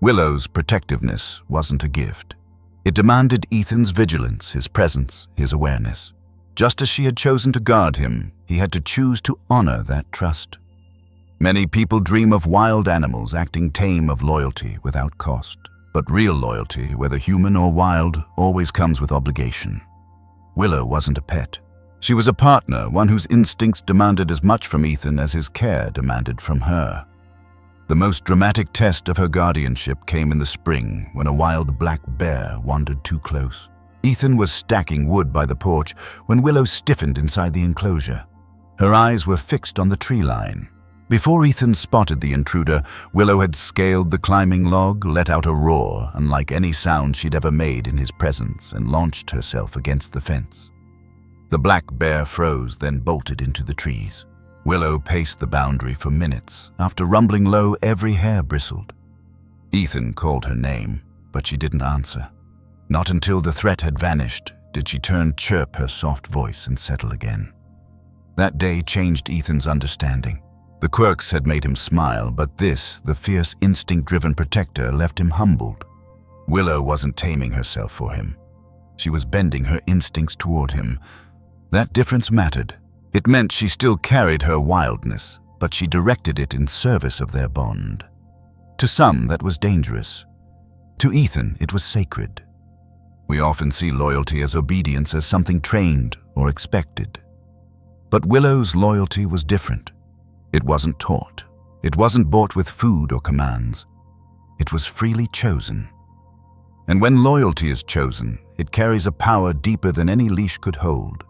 Willow's protectiveness wasn't a gift. It demanded Ethan's vigilance, his presence, his awareness. Just as she had chosen to guard him, he had to choose to honor that trust. Many people dream of wild animals acting tame of loyalty without cost. But real loyalty, whether human or wild, always comes with obligation. Willow wasn't a pet. She was a partner, one whose instincts demanded as much from Ethan as his care demanded from her. The most dramatic test of her guardianship came in the spring when a wild black bear wandered too close. Ethan was stacking wood by the porch when Willow stiffened inside the enclosure. Her eyes were fixed on the tree line. Before Ethan spotted the intruder, Willow had scaled the climbing log, let out a roar unlike any sound she'd ever made in his presence, and launched herself against the fence. The black bear froze, then bolted into the trees. Willow paced the boundary for minutes. After rumbling low, every hair bristled. Ethan called her name, but she didn't answer. Not until the threat had vanished did she chirp her soft voice and settle again. That day changed Ethan's understanding. The quirks had made him smile, but this, the fierce instinct-driven protector, left him humbled. Willow wasn't taming herself for him. She was bending her instincts toward him. That difference mattered. It meant she still carried her wildness, but she directed it in service of their bond. To some, that was dangerous. To Ethan, it was sacred. We often see loyalty as obedience, as something trained or expected. But Willow's loyalty was different. It wasn't taught. It wasn't bought with food or commands. It was freely chosen. And when loyalty is chosen, it carries a power deeper than any leash could hold.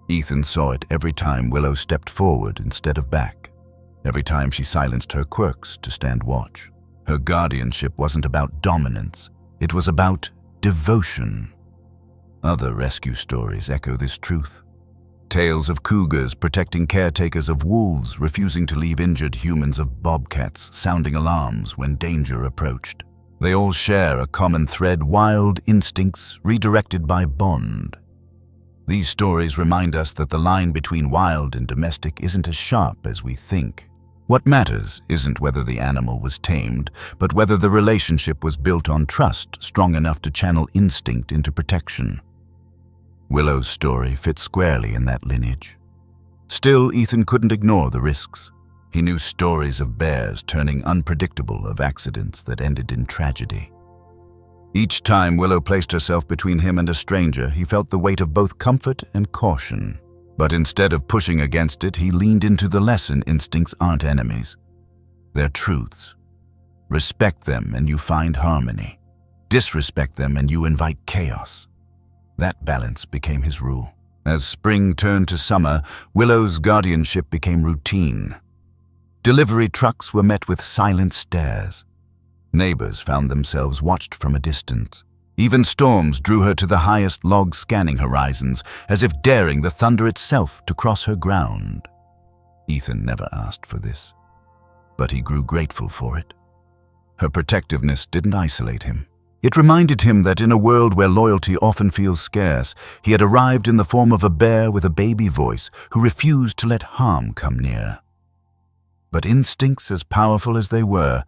Ethan saw it every time Willow stepped forward instead of back, every time she silenced her quirks to stand watch. Her guardianship wasn't about dominance. It was about devotion. Other rescue stories echo this truth. Tales of cougars protecting caretakers of wolves, refusing to leave injured humans, of bobcats sounding alarms when danger approached. They all share a common thread: wild instincts redirected by bond. These stories remind us that the line between wild and domestic isn't as sharp as we think. What matters isn't whether the animal was tamed, but whether the relationship was built on trust strong enough to channel instinct into protection. Willow's story fits squarely in that lineage. Still, Ethan couldn't ignore the risks. He knew stories of bears turning unpredictable, of accidents that ended in tragedy. Each time Willow placed herself between him and a stranger, he felt the weight of both comfort and caution. But instead of pushing against it, he leaned into the lesson: instincts aren't enemies. They're truths. Respect them and you find harmony. Disrespect them and you invite chaos. That balance became his rule. As spring turned to summer, Willow's guardianship became routine. Delivery trucks were met with silent stares. Neighbors found themselves watched from a distance. Even storms drew her to the highest log scanning horizons, as if daring the thunder itself to cross her ground. Ethan never asked for this, but he grew grateful for it. Her protectiveness didn't isolate him. It reminded him that in a world where loyalty often feels scarce, he had arrived in the form of a bear with a baby voice who refused to let harm come near. But instincts, as powerful as they were,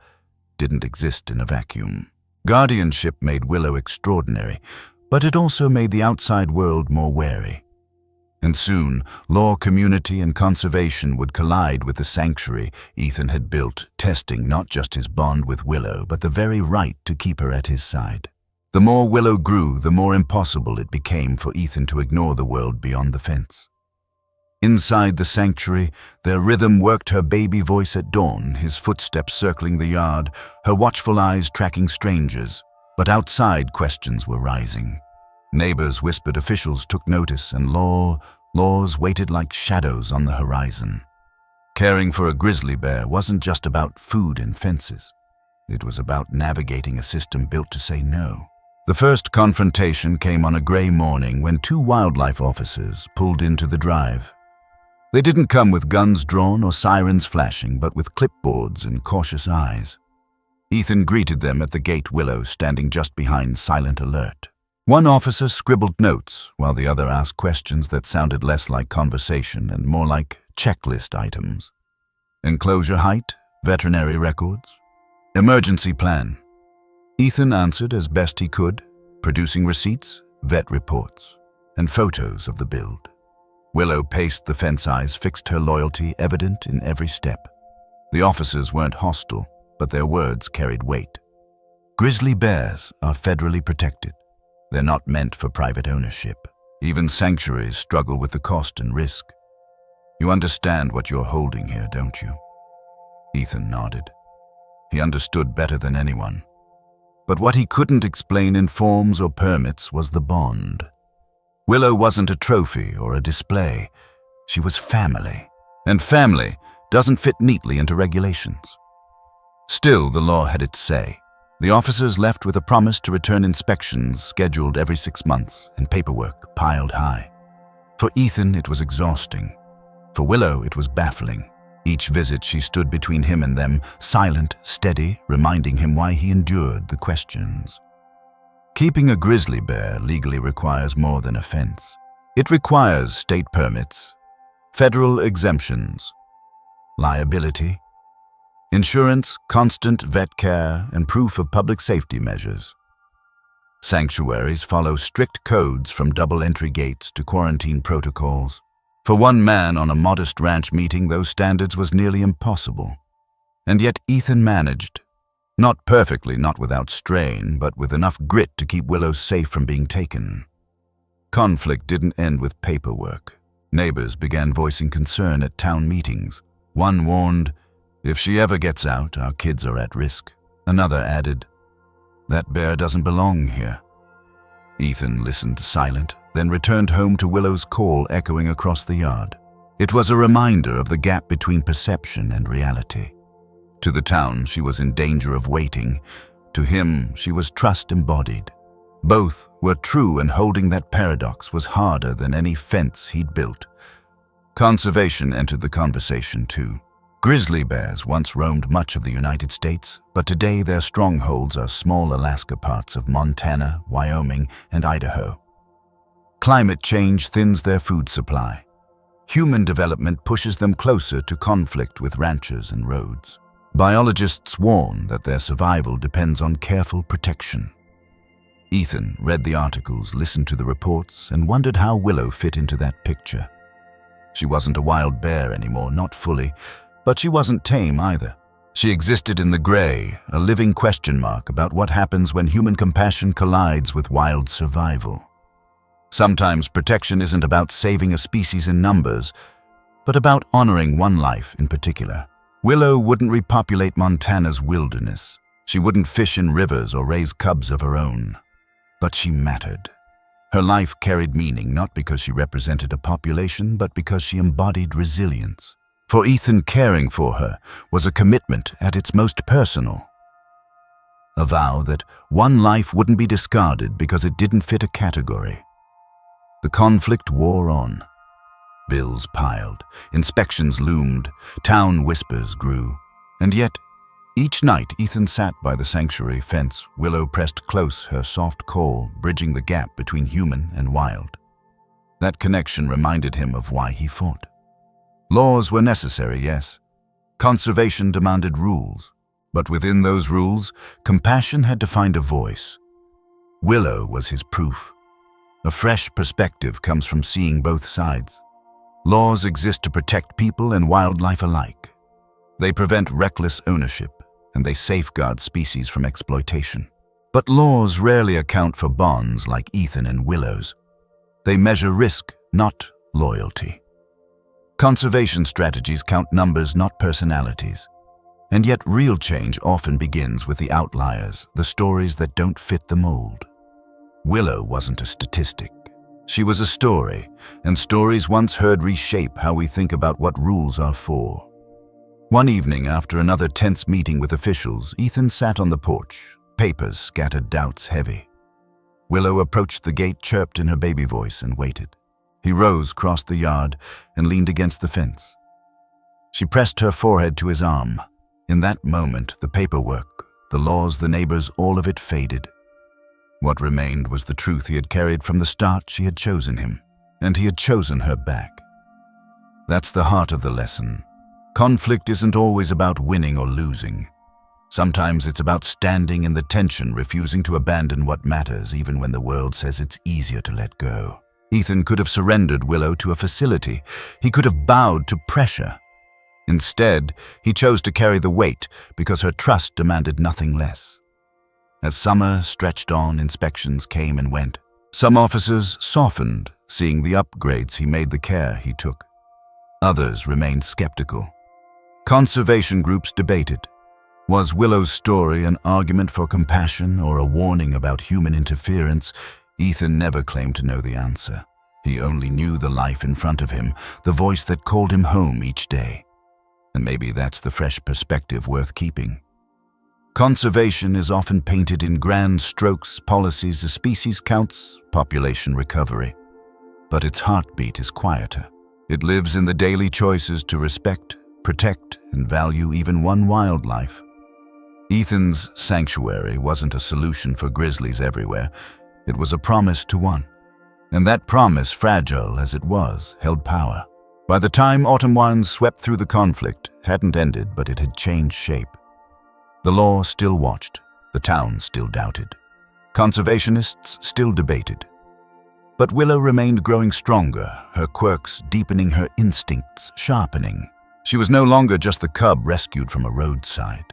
didn't exist in a vacuum. Guardianship made Willow extraordinary, but it also made the outside world more wary. And soon, law, community, and conservation would collide with the sanctuary Ethan had built, testing not just his bond with Willow, but the very right to keep her at his side. The more Willow grew, the more impossible it became for Ethan to ignore the world beyond the fence. Inside the sanctuary, their rhythm worked her baby voice at dawn, his footsteps circling the yard, her watchful eyes tracking strangers. But outside, questions were rising. Neighbors whispered, officials took notice, and laws waited like shadows on the horizon. Caring for a grizzly bear wasn't just about food and fences. It was about navigating a system built to say no. The first confrontation came on a gray morning when two wildlife officers pulled into the drive. They didn't come with guns drawn or sirens flashing, but with clipboards and cautious eyes. Ethan greeted them at the gate, Willow standing just behind, silent alert. One officer scribbled notes, while the other asked questions that sounded less like conversation and more like checklist items. Enclosure height, veterinary records, emergency plan. Ethan answered as best he could, producing receipts, vet reports, and photos of the build. Willow paced the fence, eyes fixed, her loyalty evident in every step. The officers weren't hostile, but their words carried weight. Grizzly bears are federally protected. They're not meant for private ownership. Even sanctuaries struggle with the cost and risk. You understand what you're holding here, don't you? Ethan nodded. He understood better than anyone. But what he couldn't explain in forms or permits was the bond. Willow wasn't a trophy or a display. She was family. And family doesn't fit neatly into regulations. Still, the law had its say. The officers left with a promise to return, inspections scheduled every 6 months, and paperwork piled high. For Ethan, it was exhausting. For Willow, it was baffling. Each visit, she stood between him and them, silent, steady, reminding him why he endured the questions. Keeping a grizzly bear legally requires more than a fence. It requires state permits, federal exemptions, liability, insurance, constant vet care, and proof of public safety measures. Sanctuaries follow strict codes, from double entry gates to quarantine protocols. For one man on a modest ranch meeting, those standards was nearly impossible. And yet Ethan managed. Not perfectly, not without strain, but with enough grit to keep Willow safe from being taken. Conflict didn't end with paperwork. Neighbors began voicing concern at town meetings. One warned, "If she ever gets out, our kids are at risk." Another added, "That bear doesn't belong here." Ethan listened silent, then returned home to Willow's call echoing across the yard. It was a reminder of the gap between perception and reality. To the town, she was in danger of waiting. To him, she was trust embodied. Both were true, and holding that paradox was harder than any fence he'd built. Conservation entered the conversation too. Grizzly bears once roamed much of the United States, but today their strongholds are small Alaska parts of Montana, Wyoming, and Idaho. Climate change thins their food supply. Human development pushes them closer to conflict with ranchers and roads. Biologists warn that their survival depends on careful protection. Ethan read the articles, listened to the reports, and wondered how Willow fit into that picture. She wasn't a wild bear anymore, not fully, but she wasn't tame either. She existed in the gray, a living question mark about what happens when human compassion collides with wild survival. Sometimes protection isn't about saving a species in numbers, but about honoring one life in particular. Willow wouldn't repopulate Montana's wilderness. She wouldn't fish in rivers or raise cubs of her own. But she mattered. Her life carried meaning, not because she represented a population, but because she embodied resilience. For Ethan, caring for her was a commitment at its most personal. A vow that one life wouldn't be discarded because it didn't fit a category. The conflict wore on. Bills piled, inspections loomed, town whispers grew. And yet, each night Ethan sat by the sanctuary fence, Willow pressed close, her soft call bridging the gap between human and wild. That connection reminded him of why he fought. Laws were necessary, yes. Conservation demanded rules. But within those rules, compassion had to find a voice. Willow was his proof. A fresh perspective comes from seeing both sides. Laws exist to protect people and wildlife alike. They prevent reckless ownership, and they safeguard species from exploitation. But laws rarely account for bonds like Ethan and Willow's. They measure risk, not loyalty. Conservation strategies count numbers, not personalities. And yet real change often begins with the outliers, the stories that don't fit the mold. Willow wasn't a statistic. She was a story, and stories once heard reshape how we think about what rules are for. One evening, after another tense meeting with officials, Ethan sat on the porch, papers scattered, doubts heavy. Willow approached the gate, chirped in her baby voice, and waited. He rose, crossed the yard, and leaned against the fence. She pressed her forehead to his arm. In that moment, the paperwork, the laws, the neighbors, all of it faded. What remained was the truth he had carried from the start. She had chosen him, and he had chosen her back. That's the heart of the lesson. Conflict isn't always about winning or losing. Sometimes it's about standing in the tension, refusing to abandon what matters, even when the world says it's easier to let go. Ethan could have surrendered Willow to a facility. He could have bowed to pressure. Instead, he chose to carry the weight because her trust demanded nothing less. As summer stretched on, inspections came and went. Some officers softened, seeing the upgrades he made, the care he took. Others remained skeptical. Conservation groups debated. Was Willow's story an argument for compassion or a warning about human interference? Ethan never claimed to know the answer. He only knew the life in front of him, the voice that called him home each day. And maybe that's the fresh perspective worth keeping. Conservation is often painted in grand strokes, policies, species counts, population recovery. But its heartbeat is quieter. It lives in the daily choices to respect, protect, and value even one wildlife. Ethan's sanctuary wasn't a solution for grizzlies everywhere. It was a promise to one. And that promise, fragile as it was, held power. By the time autumn winds swept through, the conflict hadn't ended, but it had changed shape. The law still watched, the town still doubted. Conservationists still debated. But Willow remained growing stronger, her quirks deepening, her instincts sharpening. She was no longer just the cub rescued from a roadside.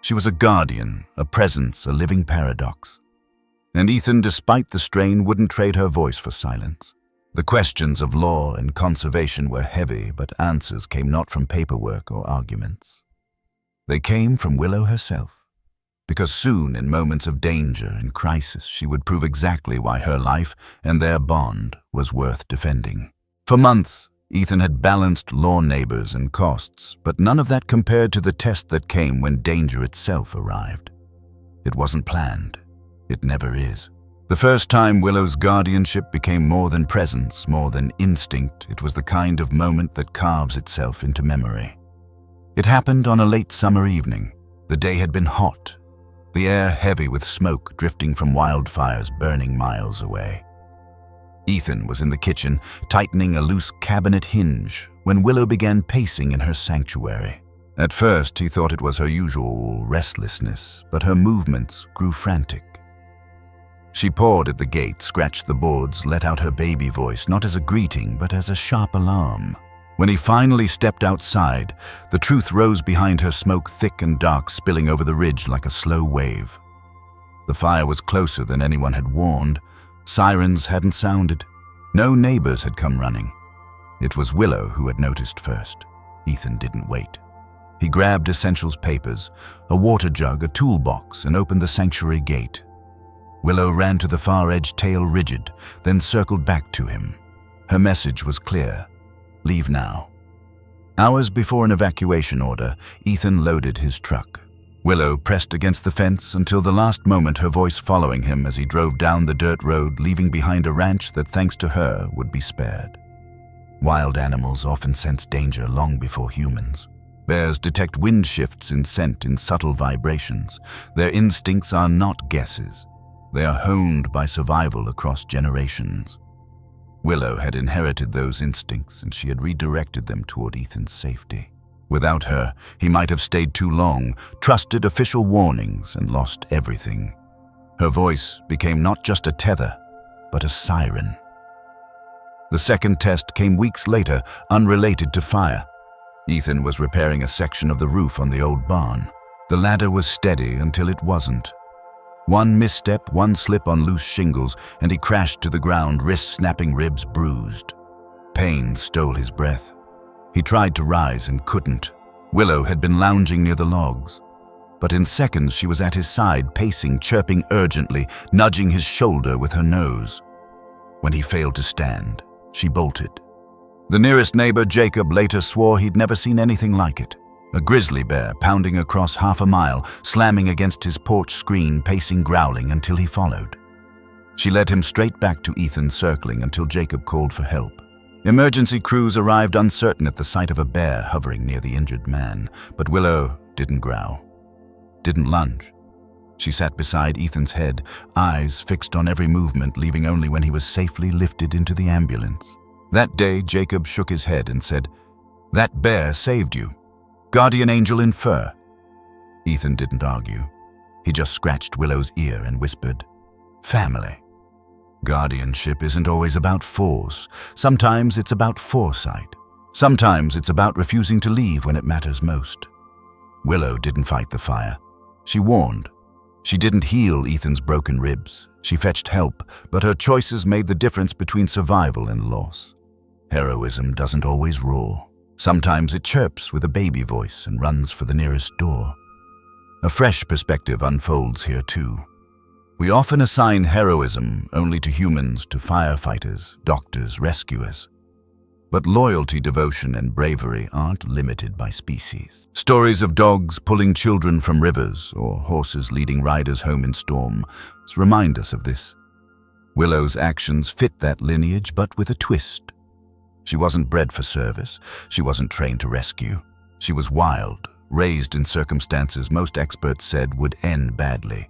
She was a guardian, a presence, a living paradox. And Ethan, despite the strain, wouldn't trade her voice for silence. The questions of law and conservation were heavy, but answers came not from paperwork or arguments. They came from Willow herself, because soon, in moments of danger and crisis, she would prove exactly why her life and their bond was worth defending. For months, Ethan had balanced law, neighbors, and costs, but none of that compared to the test that came when danger itself arrived. It wasn't planned. It never is. The first time Willow's guardianship became more than presence, more than instinct, it was the kind of moment that carves itself into memory. It happened on a late summer evening. The day had been hot, the air heavy with smoke drifting from wildfires burning miles away. Ethan was in the kitchen, tightening a loose cabinet hinge, when Willow began pacing in her sanctuary. At first, he thought it was her usual restlessness, but her movements grew frantic. She pawed at the gate, scratched the boards, let out her baby voice, not as a greeting, but as a sharp alarm. When he finally stepped outside, the truth rose behind her, smoke thick and dark, spilling over the ridge like a slow wave. The fire was closer than anyone had warned. Sirens hadn't sounded. No neighbors had come running. It was Willow who had noticed first. Ethan didn't wait. He grabbed essentials papers, a water jug, a toolbox, and opened the sanctuary gate. Willow ran to the far edge, tail rigid, then circled back to him. Her message was clear. Leave now. Hours before an evacuation order, Ethan loaded his truck. Willow pressed against the fence until the last moment, her voice following him as he drove down the dirt road, leaving behind a ranch that, thanks to her, would be spared. Wild animals often sense danger long before humans. Bears detect wind shifts in scent, in subtle vibrations. Their instincts are not guesses. They are honed by survival across generations. Willow had inherited those instincts, and she had redirected them toward Ethan's safety. Without her, he might have stayed too long, trusted official warnings, and lost everything. Her voice became not just a tether, but a siren. The second test came weeks later, unrelated to fire. Ethan was repairing a section of the roof on the old barn. The ladder was steady until it wasn't. One misstep, one slip on loose shingles, and he crashed to the ground, wrists snapping, ribs bruised. Pain stole his breath. He tried to rise and couldn't. Willow had been lounging near the logs, but in seconds she was at his side, pacing, chirping urgently, nudging his shoulder with her nose. When he failed to stand, she bolted. The nearest neighbor, Jacob, later swore he'd never seen anything like it. A grizzly bear pounding across half a mile, slamming against his porch screen, pacing, growling until he followed. She led him straight back to Ethan, circling until Jacob called for help. Emergency crews arrived uncertain at the sight of a bear hovering near the injured man, but Willow didn't growl, didn't lunge. She sat beside Ethan's head, eyes fixed on every movement, leaving only when he was safely lifted into the ambulance. That day, Jacob shook his head and said, "That bear saved you. Guardian angel in fur." Ethan didn't argue. He just scratched Willow's ear and whispered, "Family. Guardianship isn't always about force. Sometimes it's about foresight. Sometimes it's about refusing to leave when it matters most." Willow didn't fight the fire. She warned. She didn't heal Ethan's broken ribs. She fetched help, but her choices made the difference between survival and loss. Heroism doesn't always roar. Sometimes it chirps with a baby voice and runs for the nearest door. A fresh perspective unfolds here too. We often assign heroism only to humans, to firefighters, doctors, rescuers. But loyalty, devotion, and bravery aren't limited by species. Stories of dogs pulling children from rivers or horses leading riders home in storms remind us of this. Willow's actions fit that lineage, but with a twist. She wasn't bred for service. She wasn't trained to rescue. She was wild, raised in circumstances most experts said would end badly.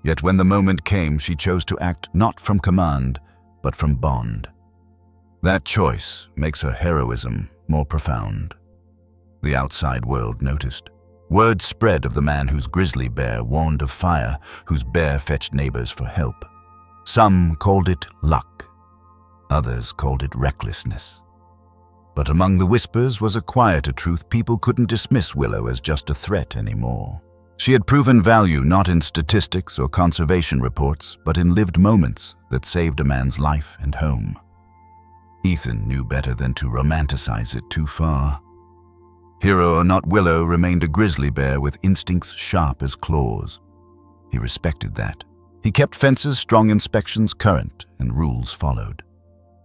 Yet when the moment came, she chose to act not from command, but from bond. That choice makes her heroism more profound. The outside world noticed. Word spread of the man whose grizzly bear warned of fire, whose bear fetched neighbors for help. Some called it luck. Others called it recklessness. But among the whispers was a quieter truth. People couldn't dismiss Willow as just a threat anymore. She had proven value not in statistics or conservation reports, but in lived moments that saved a man's life and home. Ethan knew better than to romanticize it too far. Hero or not, Willow remained a grizzly bear with instincts sharp as claws. He respected that. He kept fences, strong inspections current, and rules followed.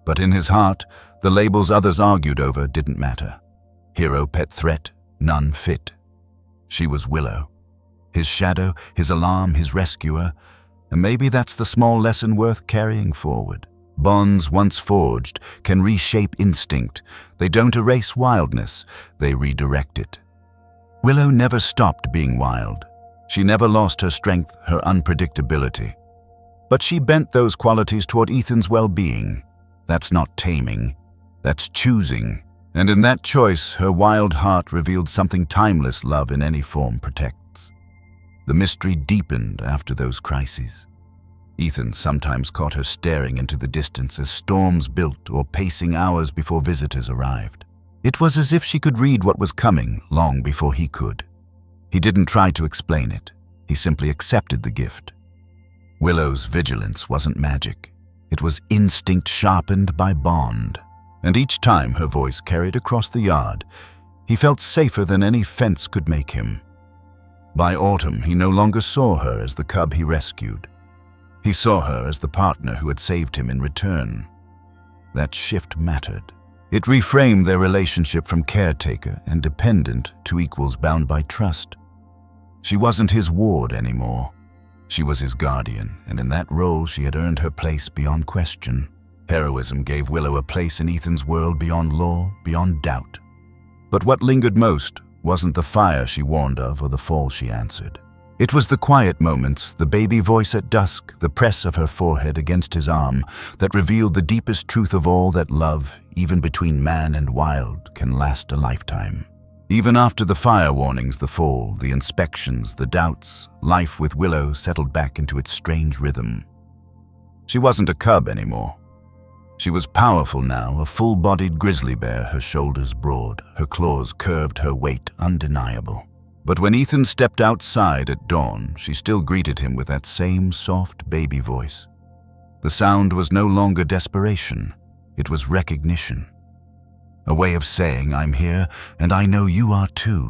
But in his heart, the labels others argued over didn't matter. Hero, pet, threat, none fit. She was Willow. His shadow, his alarm, his rescuer, and maybe that's the small lesson worth carrying forward. Bonds once forged can reshape instinct. They don't erase wildness, they redirect it. Willow never stopped being wild. She never lost her strength, her unpredictability. But she bent those qualities toward Ethan's well-being. That's not taming, that's choosing. And in that choice, her wild heart revealed something timeless love in any form protects. The mystery deepened after those crises. Ethan sometimes caught her staring into the distance as storms built or pacing hours before visitors arrived. It was as if she could read what was coming long before he could. He didn't try to explain it. He simply accepted the gift. Willow's vigilance wasn't magic. It was instinct sharpened by bond. And each time her voice carried across the yard, he felt safer than any fence could make him. By autumn, he no longer saw her as the cub he rescued. He saw her as the partner who had saved him in return. That shift mattered. It reframed their relationship from caretaker and dependent to equals bound by trust. She wasn't his ward anymore. She was his guardian, and in that role she had earned her place beyond question. Heroism gave Willow a place in Ethan's world beyond law, beyond doubt. But what lingered most wasn't the fire she warned of or the fall she answered. It was the quiet moments, the baby voice at dusk, the press of her forehead against his arm, that revealed the deepest truth of all, that love, even between man and wild, can last a lifetime. Even after the fire warnings, the fall, the inspections, the doubts, life with Willow settled back into its strange rhythm. She wasn't a cub anymore. She was powerful now, a full-bodied grizzly bear, her shoulders broad, her claws curved, her weight undeniable. But when Ethan stepped outside at dawn, she still greeted him with that same soft baby voice. The sound was no longer desperation, it was recognition. a way of saying I'm here and I know you are too.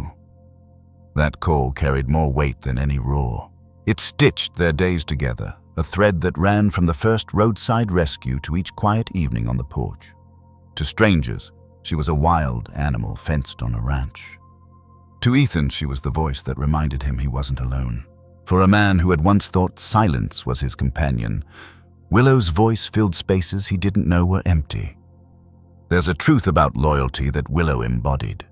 That call carried more weight than any roar. It stitched their days together, a thread that ran from the first roadside rescue to each quiet evening on the porch. To strangers, she was a wild animal fenced on a ranch. To Ethan, she was the voice that reminded him he wasn't alone. For a man who had once thought silence was his companion, Willow's voice filled spaces he didn't know were empty. There's a truth about loyalty that Willow embodied.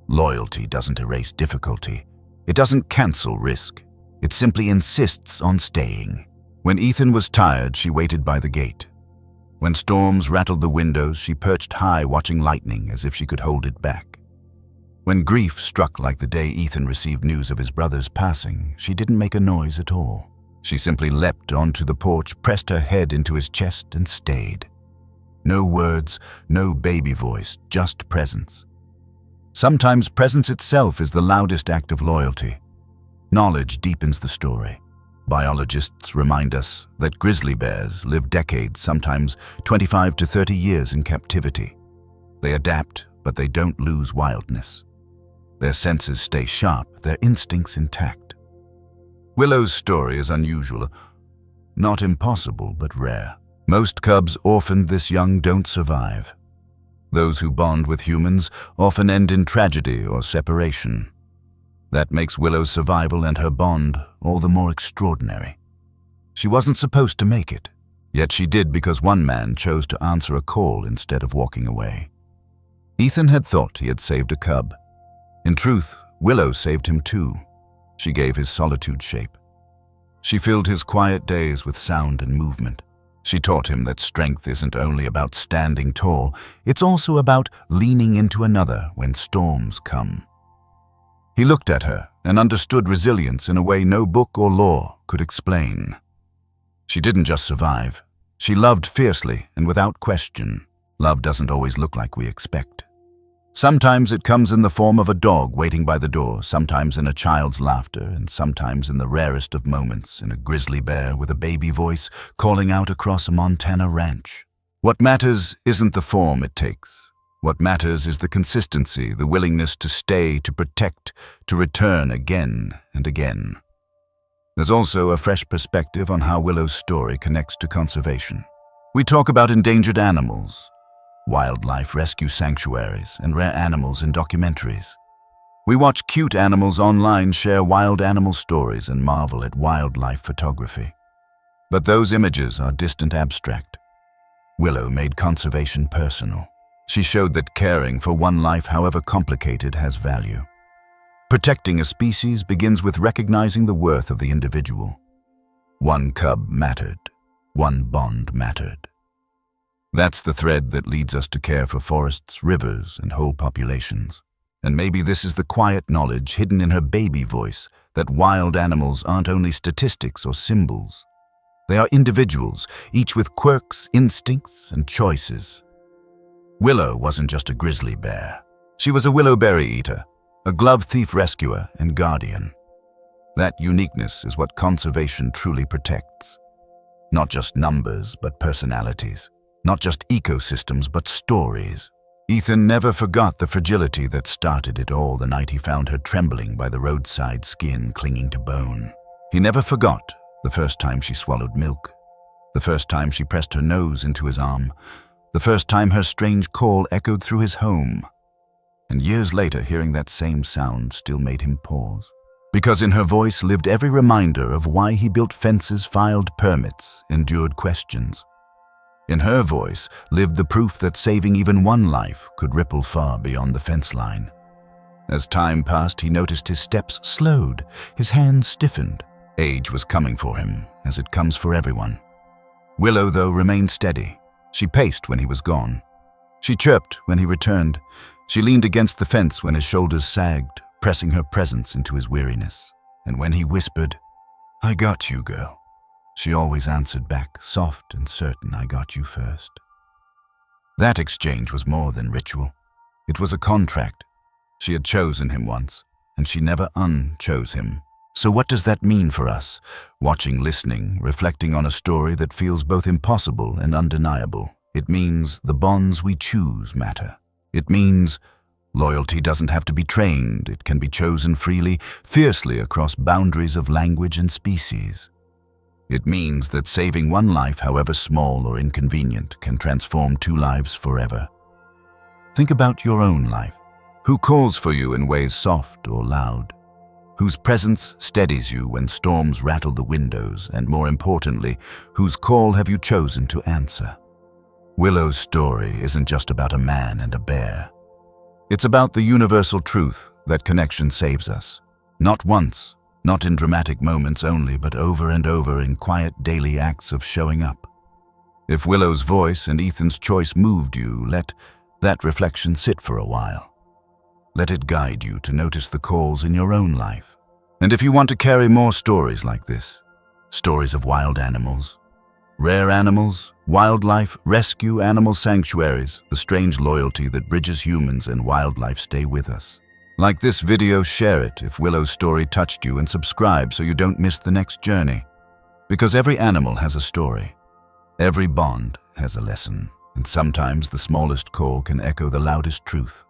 Loyalty doesn't erase difficulty. It doesn't cancel risk. It simply insists on staying. When Ethan was tired, she waited by the gate. When storms rattled the windows, she perched high watching lightning as if she could hold it back. When grief struck like the day Ethan received news of his brother's passing, she didn't make a noise at all. She simply leapt onto the porch, pressed her head into his chest, and stayed. No words, no baby voice, just presence. Sometimes presence itself is the loudest act of loyalty. Knowledge deepens the story. Biologists remind us that grizzly bears live decades, sometimes 25 to 30 years in captivity. They adapt, but they don't lose wildness. Their senses stay sharp, their instincts intact. Willow's story is unusual, not impossible, but rare. Most cubs orphaned this young don't survive. Those who bond with humans often end in tragedy or separation. That makes Willow's survival and her bond all the more extraordinary. She wasn't supposed to make it, yet she did because one man chose to answer a call instead of walking away. Ethan had thought he had saved a cub. In truth, Willow saved him too. She gave his solitude shape. She filled his quiet days with sound and movement. She taught him that strength isn't only about standing tall, it's also about leaning into another when storms come. He looked at her and understood resilience in a way no book or law could explain. She didn't just survive. She loved fiercely and without question. Love doesn't always look like we expect. Sometimes it comes in the form of a dog waiting by the door, sometimes in a child's laughter, and sometimes in the rarest of moments, in a grizzly bear with a baby voice calling out across a Montana ranch. What matters isn't the form it takes. What matters is the consistency, the willingness to stay, to protect, to return again and again. There's also a fresh perspective on how Willow's story connects to conservation. We talk about endangered animals, wildlife rescue sanctuaries, and rare animals in documentaries. We watch cute animals online share wild animal stories and marvel at wildlife photography. But those images are distant abstract. Willow made conservation personal. She showed that caring for one life, however complicated, has value. Protecting a species begins with recognizing the worth of the individual. One cub mattered. One bond mattered. That's the thread that leads us to care for forests, rivers, and whole populations. And maybe this is the quiet knowledge hidden in her baby voice that wild animals aren't only statistics or symbols. They are individuals, each with quirks, instincts, and choices. Willow wasn't just a grizzly bear. She was a willow berry eater, a glove thief rescuer and guardian. That uniqueness is what conservation truly protects. Not just numbers, but personalities. Not just ecosystems, but stories. Ethan never forgot the fragility that started it all the night he found her trembling by the roadside, skin clinging to bone. He never forgot the first time she swallowed milk, the first time she pressed her nose into his arm, the first time her strange call echoed through his home. And years later, hearing that same sound still made him pause. Because in her voice lived every reminder of why he built fences, filed permits, endured questions. In her voice lived the proof that saving even one life could ripple far beyond the fence line. As time passed, he noticed his steps slowed, his hands stiffened. Age was coming for him, as it comes for everyone. Willow, though, remained steady. She paced when he was gone. She chirped when he returned. She leaned against the fence when his shoulders sagged, pressing her presence into his weariness. And when he whispered, "I got you, girl," she always answered back, soft and certain, "I got you first." That exchange was more than ritual. It was a contract. She had chosen him once, and she never unchose him. So what does that mean for us? Watching, listening, reflecting on a story that feels both impossible and undeniable. It means the bonds we choose matter. It means loyalty doesn't have to be trained. It can be chosen freely, fiercely across boundaries of language and species. It means that saving one life, however small or inconvenient, can transform two lives forever. Think about your own life. Who calls for you in ways soft or loud? Whose presence steadies you when storms rattle the windows? And more importantly, whose call have you chosen to answer? Willow's story isn't just about a man and a bear. It's about the universal truth that connection saves us. Not once, not in dramatic moments only, but over and over in quiet daily acts of showing up. If Willow's voice and Ethan's choice moved you, let that reflection sit for a while. Let it guide you to notice the calls in your own life. And if you want to carry more stories like this, stories of wild animals, rare animals, wildlife, rescue, animal sanctuaries, the strange loyalty that bridges humans and wildlife, stay with us. Like this video, share it if Willow's story touched you, and subscribe so you don't miss the next journey. Because every animal has a story. Every bond has a lesson. And sometimes the smallest call can echo the loudest truth.